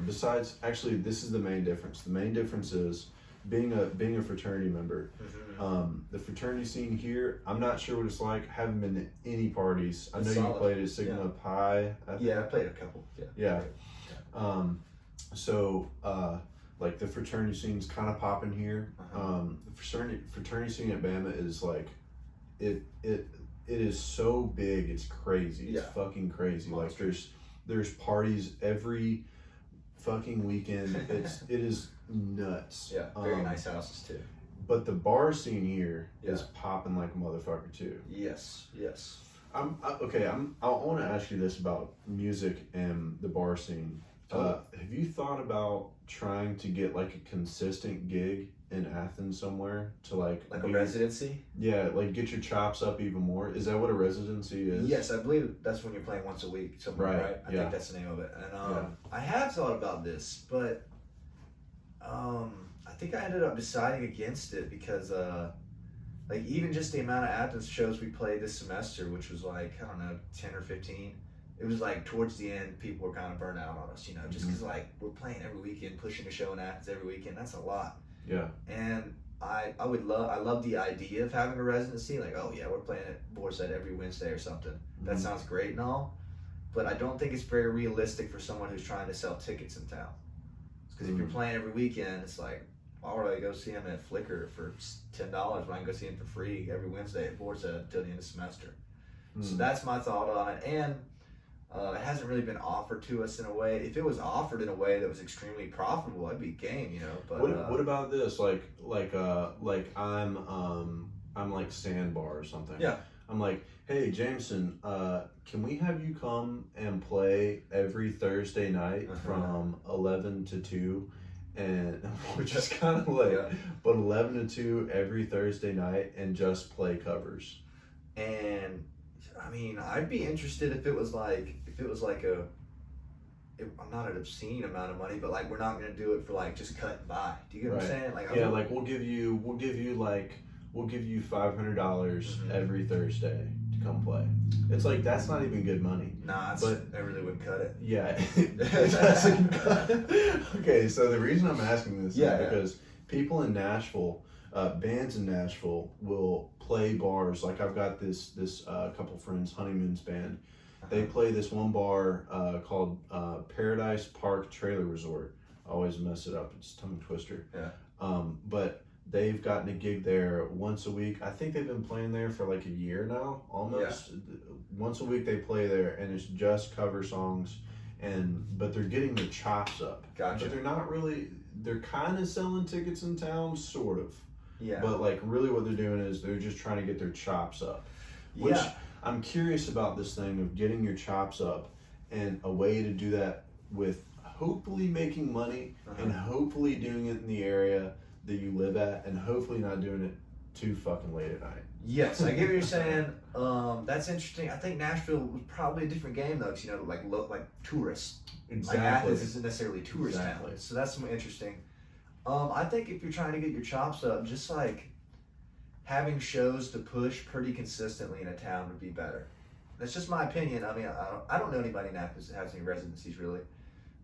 Besides, actually, this is the main difference. The main difference is being a fraternity member. Mm-hmm. The fraternity scene here, I'm not sure what it's like. Haven't been to any parties. I know you played at Sigma Pi. I played a couple. Yeah. So like the fraternity scene's kind of popping here. The fraternity scene at Bama is like it is so big, it's crazy. It's fucking crazy. Monster. Like there's parties every fucking weekend. It is nuts. Yeah, very nice houses too. But the bar scene here is popping like a motherfucker too. Yes. I want to ask you this about music and the bar scene. Have you thought about trying to get like a consistent gig in Athens somewhere to like a residency? Yeah, like get your chops up even more. Is that what a residency is? Yes, I believe that's when you're playing once a week somewhere, right? I think that's the name of it. And I have thought about this, but I think I ended up deciding against it because like even just the amount of Athens shows we played this semester, which was like, I don't know, 10 or 15, it was like towards the end, people were kind of burnt out on us, you know, just because like we're playing every weekend, pushing a show in Athens every weekend. That's a lot. Yeah. And I love the idea of having a residency. Like, oh yeah, we're playing at Boarset every Wednesday or something. That sounds great and all, but I don't think it's very realistic for someone who's trying to sell tickets in town. Because if you're playing every weekend, it's like, why would I go see him at Flickr for $10 when I can go see him for free every Wednesday at Boarset until the end of the semester? So that's my thought on it. And it hasn't really been offered to us in a way. If it was offered in a way that was extremely profitable, I'd be game, you know. But what about this? Like I'm like Sandbar or something. Yeah. I'm like, hey Jameson, can we have you come and play every Thursday night from 11 to 2? And we're just kind of like, but 11 to 2 every Thursday night and just play covers. And I mean, I'd be interested if it was like I'm not an obscene amount of money, but like we're not gonna do it for like just cut and buy. Do you get what I'm saying? Like, yeah, like we'll give you $500 every Thursday to come play. It's like that's not even good money. Nah, but I really wouldn't cut it. Yeah, it doesn't cut it. Okay, so the reason I'm asking this is because people in Nashville, bands in Nashville will play bars. Like I've got this couple friends, Honeymoon's band. They play this one bar called Paradise Park Trailer Resort. I always mess it up. It's a tongue twister. Yeah. But they've gotten a gig there once a week. I think they've been playing there for like a year now, almost. Yeah. Once a week they play there, and it's just cover songs. But they're getting their chops up. Gotcha. But they're not really. They're kind of selling tickets in town, sort of. Yeah. But like really what they're doing is they're just trying to get their chops up. Which I'm curious about this thing of getting your chops up, and a way to do that with hopefully making money and hopefully doing it in the area that you live at, and hopefully not doing it too fucking late at night. Yes, I get what you're saying. That's interesting. I think Nashville was probably a different game though, because you know, like tourists. Exactly. Like Athens isn't necessarily a tourist town, so that's some interesting. I think if you're trying to get your chops up, just like having shows to push pretty consistently in a town would be better. That's just my opinion. I mean, I don't know anybody in Athens that has any residencies really,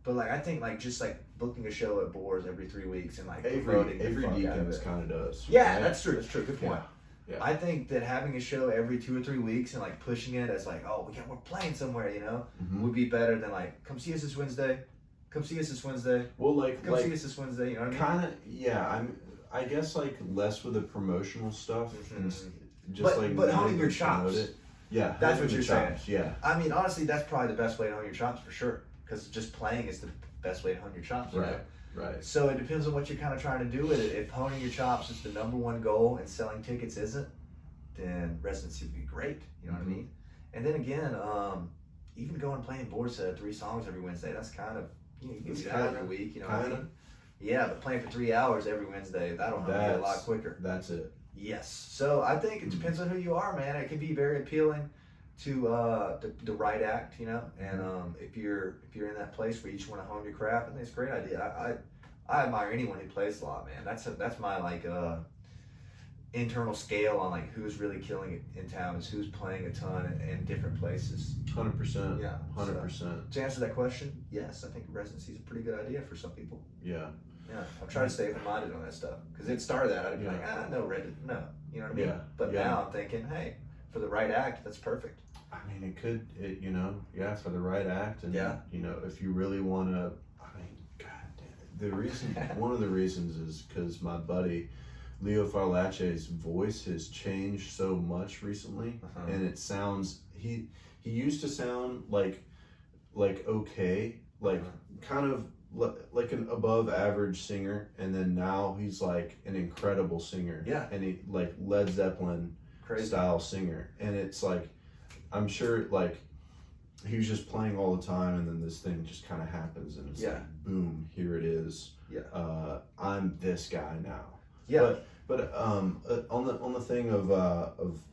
but like I think like just like booking a show at Boars every 3 weeks and like Avery Deacons kind of does. Yeah, right? That's true. That's true. Good point. Yeah. I think that having a show every 2 or 3 weeks and like pushing it as like, oh, we're playing somewhere, you know, would be better than like, come see us this Wednesday. Come see us this Wednesday. Well, come see us this Wednesday. You know what I mean? Kind of, yeah. I guess like less with the promotional stuff, and just but honing your chops. Yeah, that's what you're saying. Yeah. I mean, honestly, that's probably the best way to hone your chops for sure. Because just playing is the best way to hone your chops. Right. You know? Right. So it depends on what you're kind of trying to do with it. If honing your chops is the number one goal and selling tickets isn't, then residency would be great. You know what I mean? And then again, even going and playing Boarset 3 songs every Wednesday, that's kind of, you can do that every week. You know what I mean? Yeah, but playing for 3 hours every Wednesday, that'll help you a lot quicker. That's it. Yes. So I think it depends on who you are, man. It can be very appealing to the right act, you know. And if you're in that place where you just want to hone your craft, I think it's a great idea. I admire anyone who plays a lot, man. That's my like internal scale on like who's really killing it in town is who's playing a ton in different places. 100%. Yeah. 100%. So, to answer that question, yes, I think residency is a pretty good idea for some people. Yeah. Yeah, I'm trying to stay open-minded on that stuff because it started that I'd be like, no, Reddit, no, you know what I mean? Yeah. But now I'm thinking, hey, for the right act, that's perfect. I mean, you know, for the right act, and you know, if you really want to, I mean, god damn, the reason, one of the reasons is because my buddy Leo Farlace's voice has changed so much recently, and it sounds he used to sound like okay, like kind of like an above average singer, and then now he's like an incredible singer. Yeah. And he like Led Zeppelin style singer, and it's like I'm sure like he was just playing all the time, and then this thing just kind of happens, and it's like boom, here it is. Yeah. I'm this guy now. Yeah. But on the thing of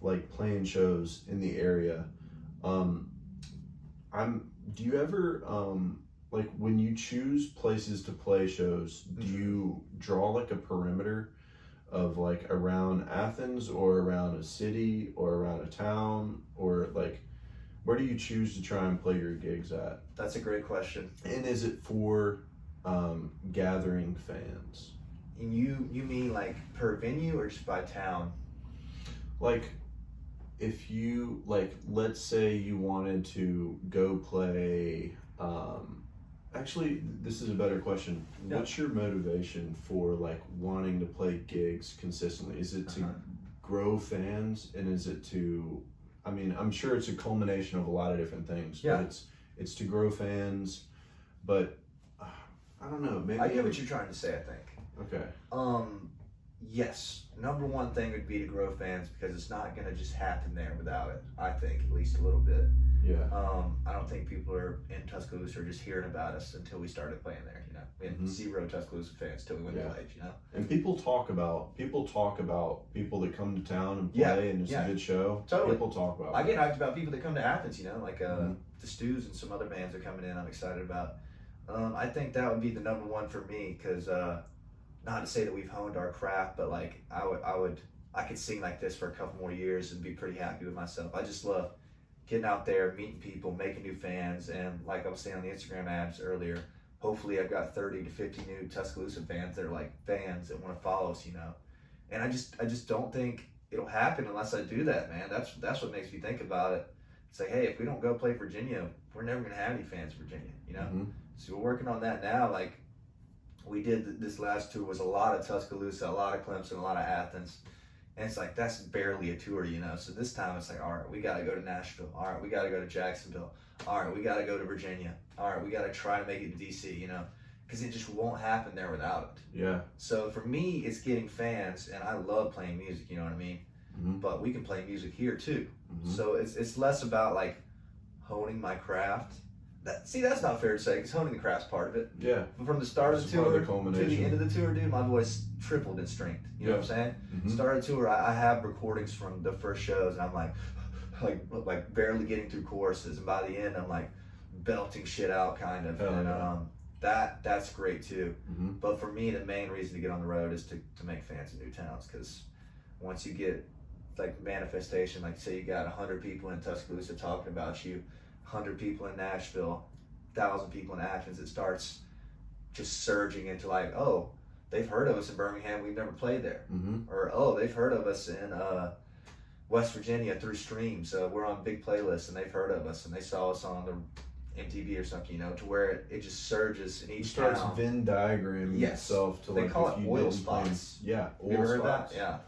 like playing shows in the area, do you ever like when you choose places to play shows, do you draw like a perimeter of like around Athens or around a city or around a town, or like Where do you choose to try and play your gigs at? That's a great question. And is it for gathering fans? And you mean like per venue or just by town? Like, if you, like, let's say you wanted to go play, actually, this is a better question. Yeah. What's your motivation for, like, wanting to play gigs consistently? Is it to grow fans, and is it to, I mean, I'm sure it's a culmination of a lot of different things, yeah. but it's to grow fans, but I don't know, maybe. I get what you're trying to say, I think. Okay. Yes. Number one thing would be to grow fans, because it's not going to just happen there without it, I think, at least a little bit. Yeah. I don't think people are in Tuscaloosa are just hearing about us until we started playing there, you know. We had zero Tuscaloosa fans till we went and played, you know. And people talk about people that come to town and play, and it's a good show. Totally. People talk about I get hyped about people that come to Athens, you know, like the Stews and some other bands are coming in I'm excited about. I think that would be the number one for me, because not to say that we've honed our craft, but like I could sing like this for a couple more years and be pretty happy with myself. I just love getting out there, meeting people, making new fans, and like I was saying on the Instagram ads earlier, hopefully I've got 30 to 50 new Tuscaloosa fans that are like fans that want to follow us, you know. And I just don't think it'll happen unless I do that, man. That's what makes me think about it. It's like, hey, if we don't go play Virginia, we're never gonna have any fans in Virginia, you know. So we're working on that now. Like we did this last tour was a lot of Tuscaloosa, a lot of Clemson, a lot of Athens. And it's like, that's barely a tour, you know? So this time it's like, all right, we got to go to Nashville. All right, we got to go to Jacksonville. All right, we got to go to Virginia. All right, we got to try to make it to D.C., you know? Because it just won't happen there without it. Yeah. So for me, it's getting fans, and I love playing music, you know what I mean? But we can play music here too. So it's less about like honing my craft. That's not fair to say, because honing the craft's part of it. Yeah. But from the start of the tour to the end of the tour, dude, my voice tripled in strength. You know what I'm saying? Start of the tour, I have recordings from the first shows, and I'm like barely getting through choruses, and by the end, I'm like belting shit out, kind of. That's great too. But for me, the main reason to get on the road is to make fans in new towns, because once you get like manifestation, like say you got 100 people in Tuscaloosa talking about you, 100 people in Nashville, 1,000 people in Athens, it starts just surging into like, oh, they've heard of us in Birmingham, we've never played there. Or, oh, they've heard of us in West Virginia through stream, so we're on big playlists and they've heard of us and they saw us on the MTV or something, you know, to where it just surges in each town. It starts Venn diagramming itself to they like, call if it you oil didn't spots. Play, yeah, oil you ever heard spots. that? Yeah.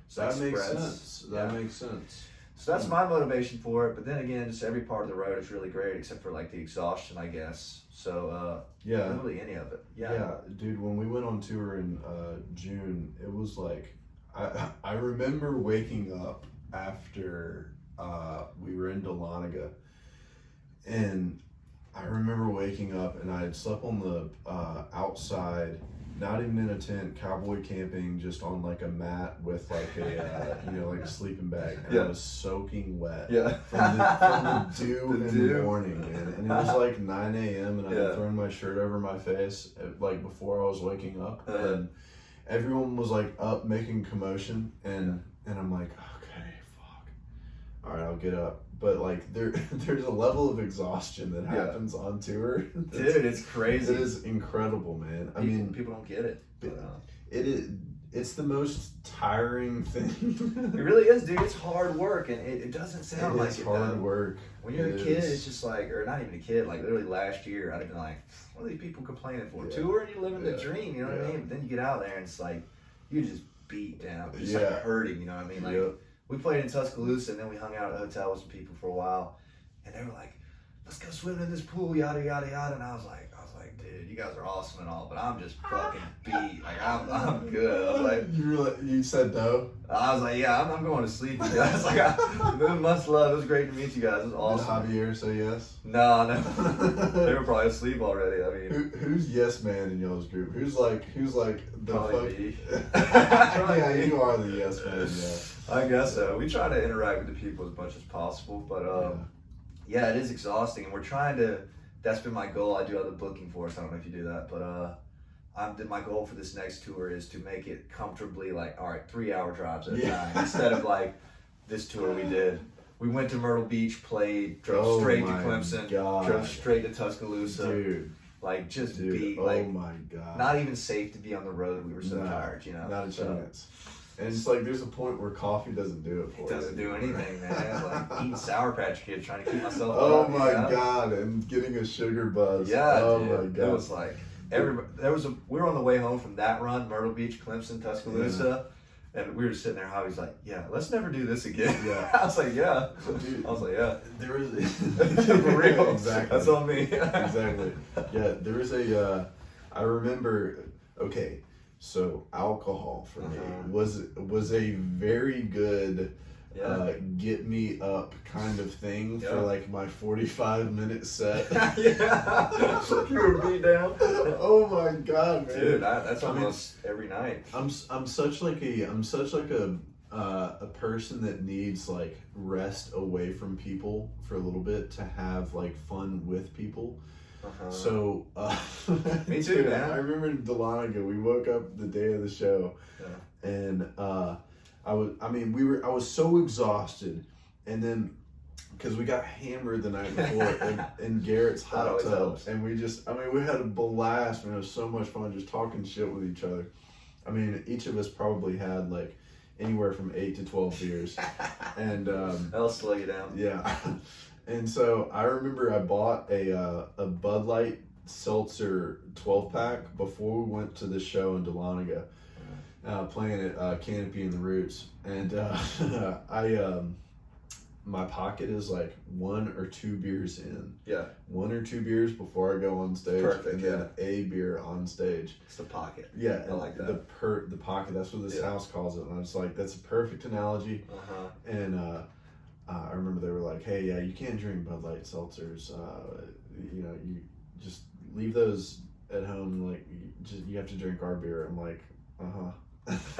So that makes sense. That makes sense. So that's my motivation for it. But then again, just every part of the road is really great, except for like the exhaustion, I guess. So literally any of it. Yeah, dude. When we went on tour in June, it was like I remember waking up after we were in Dahlonega, and I remember waking up and I had slept on the outside. Not even in a tent, cowboy camping, just on like a mat with like a like a sleeping bag, and I was soaking wet from the dew in the morning, man. And it was like 9 a.m. and I had thrown my shirt over my face like before I was waking up, and everyone was like up making commotion, and I'm like, okay, fuck, all right, I'll get up. But like there's a level of exhaustion that happens on tour. Dude, it's crazy. It is incredible, man. I mean, people don't get it. It's the most tiring thing. It really is, dude. It's hard work, and it doesn't sound like it's hard work. When you're a kid, it's just like, or not even a kid, like literally last year, I'd have been like, what are these people complaining for? Tour, and you're living the dream, you know what I mean? But then you get out there, and it's like, you just beat down, just like hurting, you know what I mean? Like, we played in Tuscaloosa, and then we hung out at a hotel with some people for a while, and they were like, let's go swimming in this pool, yada, yada, yada. And I was like, dude, you guys are awesome and all, but I'm just fucking beat. Like, I'm good. I was like, you said no? I was like, yeah, I'm going to sleep. I was like, much love. It was great to meet you guys. It was awesome. Did Javier say yes? No. They were probably asleep already. I mean, who's yes man in y'all's group? Who's like the probably me. Yeah, you are the yes man. Yeah, I guess so. We try to interact with the people as much as possible, but yeah, it is exhausting, and we're trying to. That's been my goal. I do other booking for us. I don't know if you do that, but my goal for this next tour is to make it comfortably like, all right, 3-hour drives at a time instead of like this tour we did. We went to Myrtle Beach, played, drove straight to Clemson, drove straight to Tuscaloosa. Dude. Like, just be, oh like, my God. not even safe to be on the road. We were so tired, you know? Not a chance. And it's like, there's a point where coffee doesn't do it for you. It doesn't do anything, man. Like, eating Sour Patch Kids, trying to keep myself up. My God. And getting a sugar buzz. Yeah, oh dude. My God. It was like, we were on the way home from that run, Myrtle Beach, Clemson, Tuscaloosa. And we were just sitting there, Howie's like, yeah, let's never do this again. Yeah. I was like, yeah. Dude, I was like, yeah. There was for real. Exactly. That's on me. Exactly. Yeah, there was I remember, okay, so alcohol for me was a very good get me up kind of thing for like my 45-minute set. You were beat down. Oh my God, man. Dude, that's almost every night. I'm such like a person that needs like rest away from people for a little bit to have like fun with people. So me too, man. I remember Dahlonega, we woke up the day of the show and I was so exhausted, and then because we got hammered the night before in Garrett's hot tub, and we had a blast, and it was so much fun just talking shit with each other. I mean, each of us probably had like anywhere from 8 to 12 beers, and that'll slow you down. Yeah, and so I remember I bought a Bud Light seltzer 12-pack before we went to the show in Dahlonega. Playing at Canopy in the Roots, and my pocket is like 1 or 2 beers in. Yeah. 1 or 2 beers before I go on stage. Perfect. And then a beer on stage. It's the pocket. Yeah. I like that. The pocket. That's what this house calls it. And I was like, that's a perfect analogy. And I remember they were like, hey, yeah, you can't drink Bud Light seltzers. You just leave those at home. Like, you have to drink our beer. I'm like,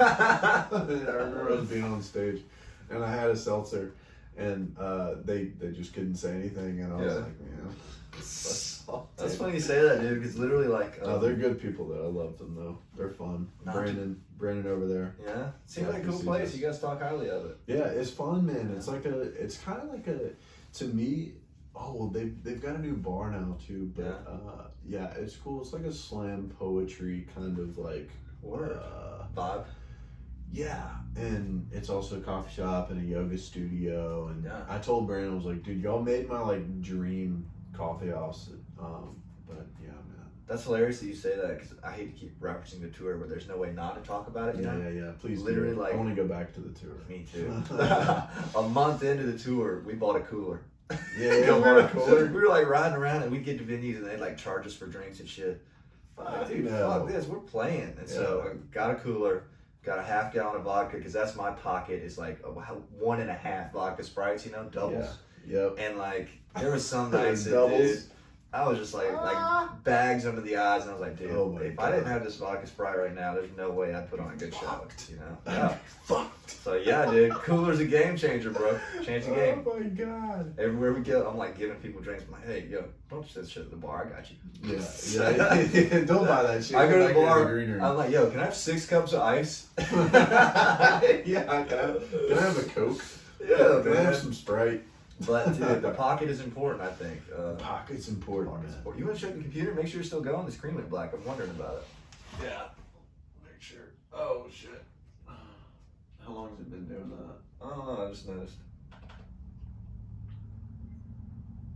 I remember us being on stage, and I had a seltzer, and they just couldn't say anything, and I was like, man, that's funny you say that, dude, because literally like they're good people though. I love them though. They're fun. Brandon over there. Yeah, seems like a cool place. You guys talk highly of it. Yeah, it's fun, man. It's like it's kind of like to me. Oh, well, they've got a new bar now too, but it's cool. It's like a slam poetry kind of like vibe. Yeah, and it's also a coffee shop and a yoga studio, and I told Brandon, I was like, dude, y'all made my like dream coffee house. But yeah, man, that's hilarious that you say that, because I hate to keep referencing the tour, but there's no way not to talk about it. You know? Yeah. Please, literally, like, I want to go back to the tour. Me too. A month into the tour, we bought a cooler. We bought a cooler. We were like riding around, and we'd get to venues, and they'd like charge us for drinks and shit. Fuck this, we're playing. And so I got a cooler, got a half gallon of vodka, because that's my pocket, is like 1.5 vodka Sprites, doubles. Yep. And like, there was some nights that, dude, I was just like bags under the eyes, and I was like, dude, if I didn't have this vodka Sprite right now, there's no way I'd put on a good show, Yeah. Fucked. So yeah, dude, cooler's a game changer, bro. Change the game. Oh my God. Everywhere we go, I'm like giving people drinks. I'm like, hey, yo, don't just sit shit at the bar. I got you. Yeah. Don't buy that shit. I go to the bar. I'm like, yo, can I have 6 cups of ice? Yeah. Can I have a Coke? Yeah, can I have some Sprite? But dude, the pocket is important, I think. The pocket's important. You want to check the computer? Make sure you're still going. The screen went black. I'm wondering about it. Yeah. Make sure. Oh shit. How long has it been doing that? I don't know. I just noticed.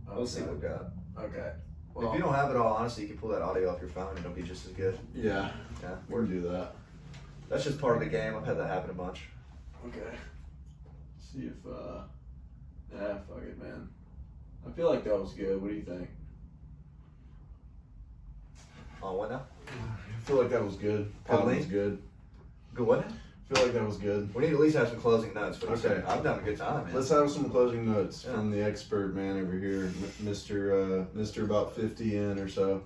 We'll see what we got. Okay. Well, if you don't have it all, honestly, you can pull that audio off your phone and it'll be just as good. Yeah. Yeah. We can do that. That's just part of the game. I've had that happen a bunch. Okay. See if fuck it, man. I feel like that was good. What do you think? On what now? I feel like that was good. That was good. Good what? I feel like that was good. We need to at least have some closing notes. What do you say? I've done a good time, man. Let's have some closing notes from the expert man over here, Mr. about 50 in or so.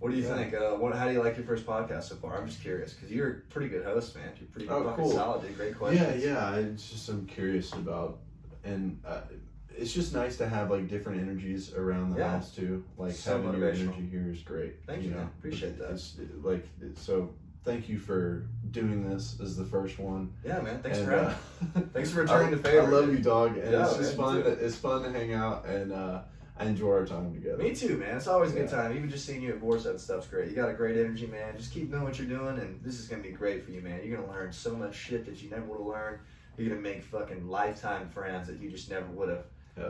What do you think? How do you like your first podcast so far? I'm just curious, because you're a pretty good host, man. You're pretty fucking solid, dude. Great questions. Yeah. I'm curious about, and it's just nice to have like different energies around the house too. Like, having your energy here is great. Thank you, man. Appreciate that. It's like, so thank you for doing this as the first one. Yeah, man. Thanks for having me. Thanks for returning the favor. I love you, dog, and Yeah, it's just man, fun. It's fun to hang out, and I enjoy our time together. Me too, man. It's always a good time. Even just seeing you at Vorset and stuff's great. You got a great energy, man. Just keep doing what you're doing, and this is gonna be great for you, man. You're gonna learn so much shit that you never would have learned. You're gonna make fucking lifetime friends that you just never would have.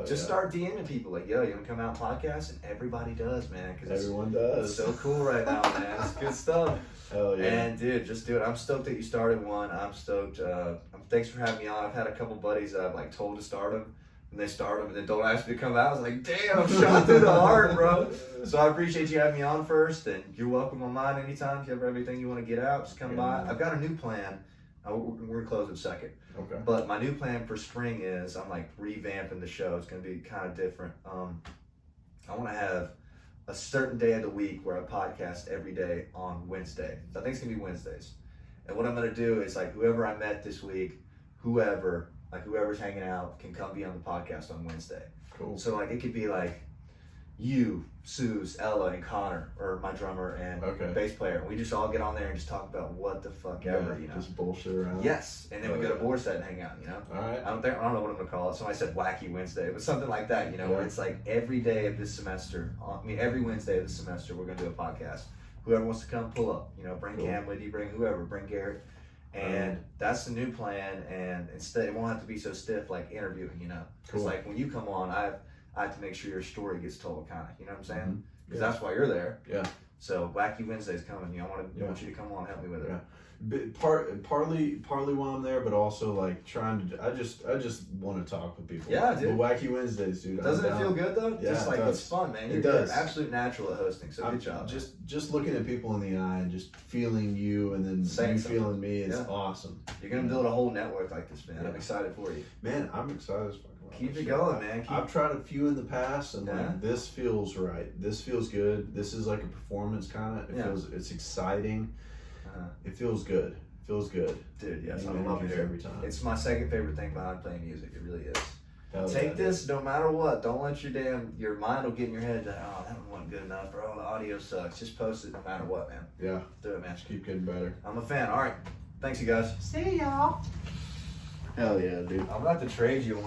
Just start DMing people like, yo, you want to come out and podcast? And everybody does, man. Cause everyone does. It's so cool right now, man. It's good stuff. Hell yeah. And dude, just do it. I'm stoked that you started one. I'm stoked. Thanks for having me on. I've had a couple buddies that I've like told to start them, and they start them and then don't ask me to come out. I was like, damn, I'm shot through the heart, bro. So I appreciate you having me on first, and you're welcome on mine anytime. If you ever have anything you want to get out, just come by. I've got a new plan. We're gonna close in a second. Okay. But my new plan for spring is I'm like revamping the show. It's gonna be kind of different. I want to have a certain day of the week where I podcast every day on Wednesday. I think it's gonna be Wednesdays. And what I'm gonna do is like whoever I met this week, whoever's hanging out can come be on the podcast on Wednesday. Cool. So like it could be like you, Suze, Ella, and Connor, or my drummer and bass player. And we just all get on there and just talk about what the fuck ever, you know. Just bullshit around. Yes, and then we go to Vorset and hang out, you know. All right. I don't know what I'm gonna call it. Somebody said Wacky Wednesday, but something like that, you know, where it's like every day of this semester. Every Wednesday of this semester, we're gonna do a podcast. Whoever wants to come, pull up. You know, bring Cam with you, bring whoever, bring Garrett. And that's the new plan. And instead, it won't have to be so stiff like interviewing, you know. Because like when you come on, I have to make sure your story gets told, kind of. You know what I'm saying? Because that's why you're there. Yeah. So Wacky Wednesday's coming. You know, I want you to come on and help me with it. Yeah. Partly while I'm there, but also like trying to. I just want to talk with people. Yeah, dude. The Wacky Wednesdays, dude. Doesn't it feel good though? Yeah, just like it's fun, man. You're an absolute natural at hosting. So good job. Just looking at people in the eye and just feeling you, and then you feeling me is awesome. You're gonna build a whole network like this, man. I'm excited for you. Man, I'm excited as fuck. Keep it going, man. I've tried a few in the past, and like this feels right. This feels good. This is like a performance kind of. It's exciting. It feels good. Feels good. Dude, yes, I love it every time. It's my second favorite thing behind playing music. It really is. Take this no matter what. Don't let your mind will get in your head that, oh, that one wasn't good enough, bro. The audio sucks. Just post it no matter what, man. Yeah. Do it, man. Just keep getting better. I'm a fan. All right. Thanks, you guys. See y'all. Hell yeah, dude. I'm about to trade you one.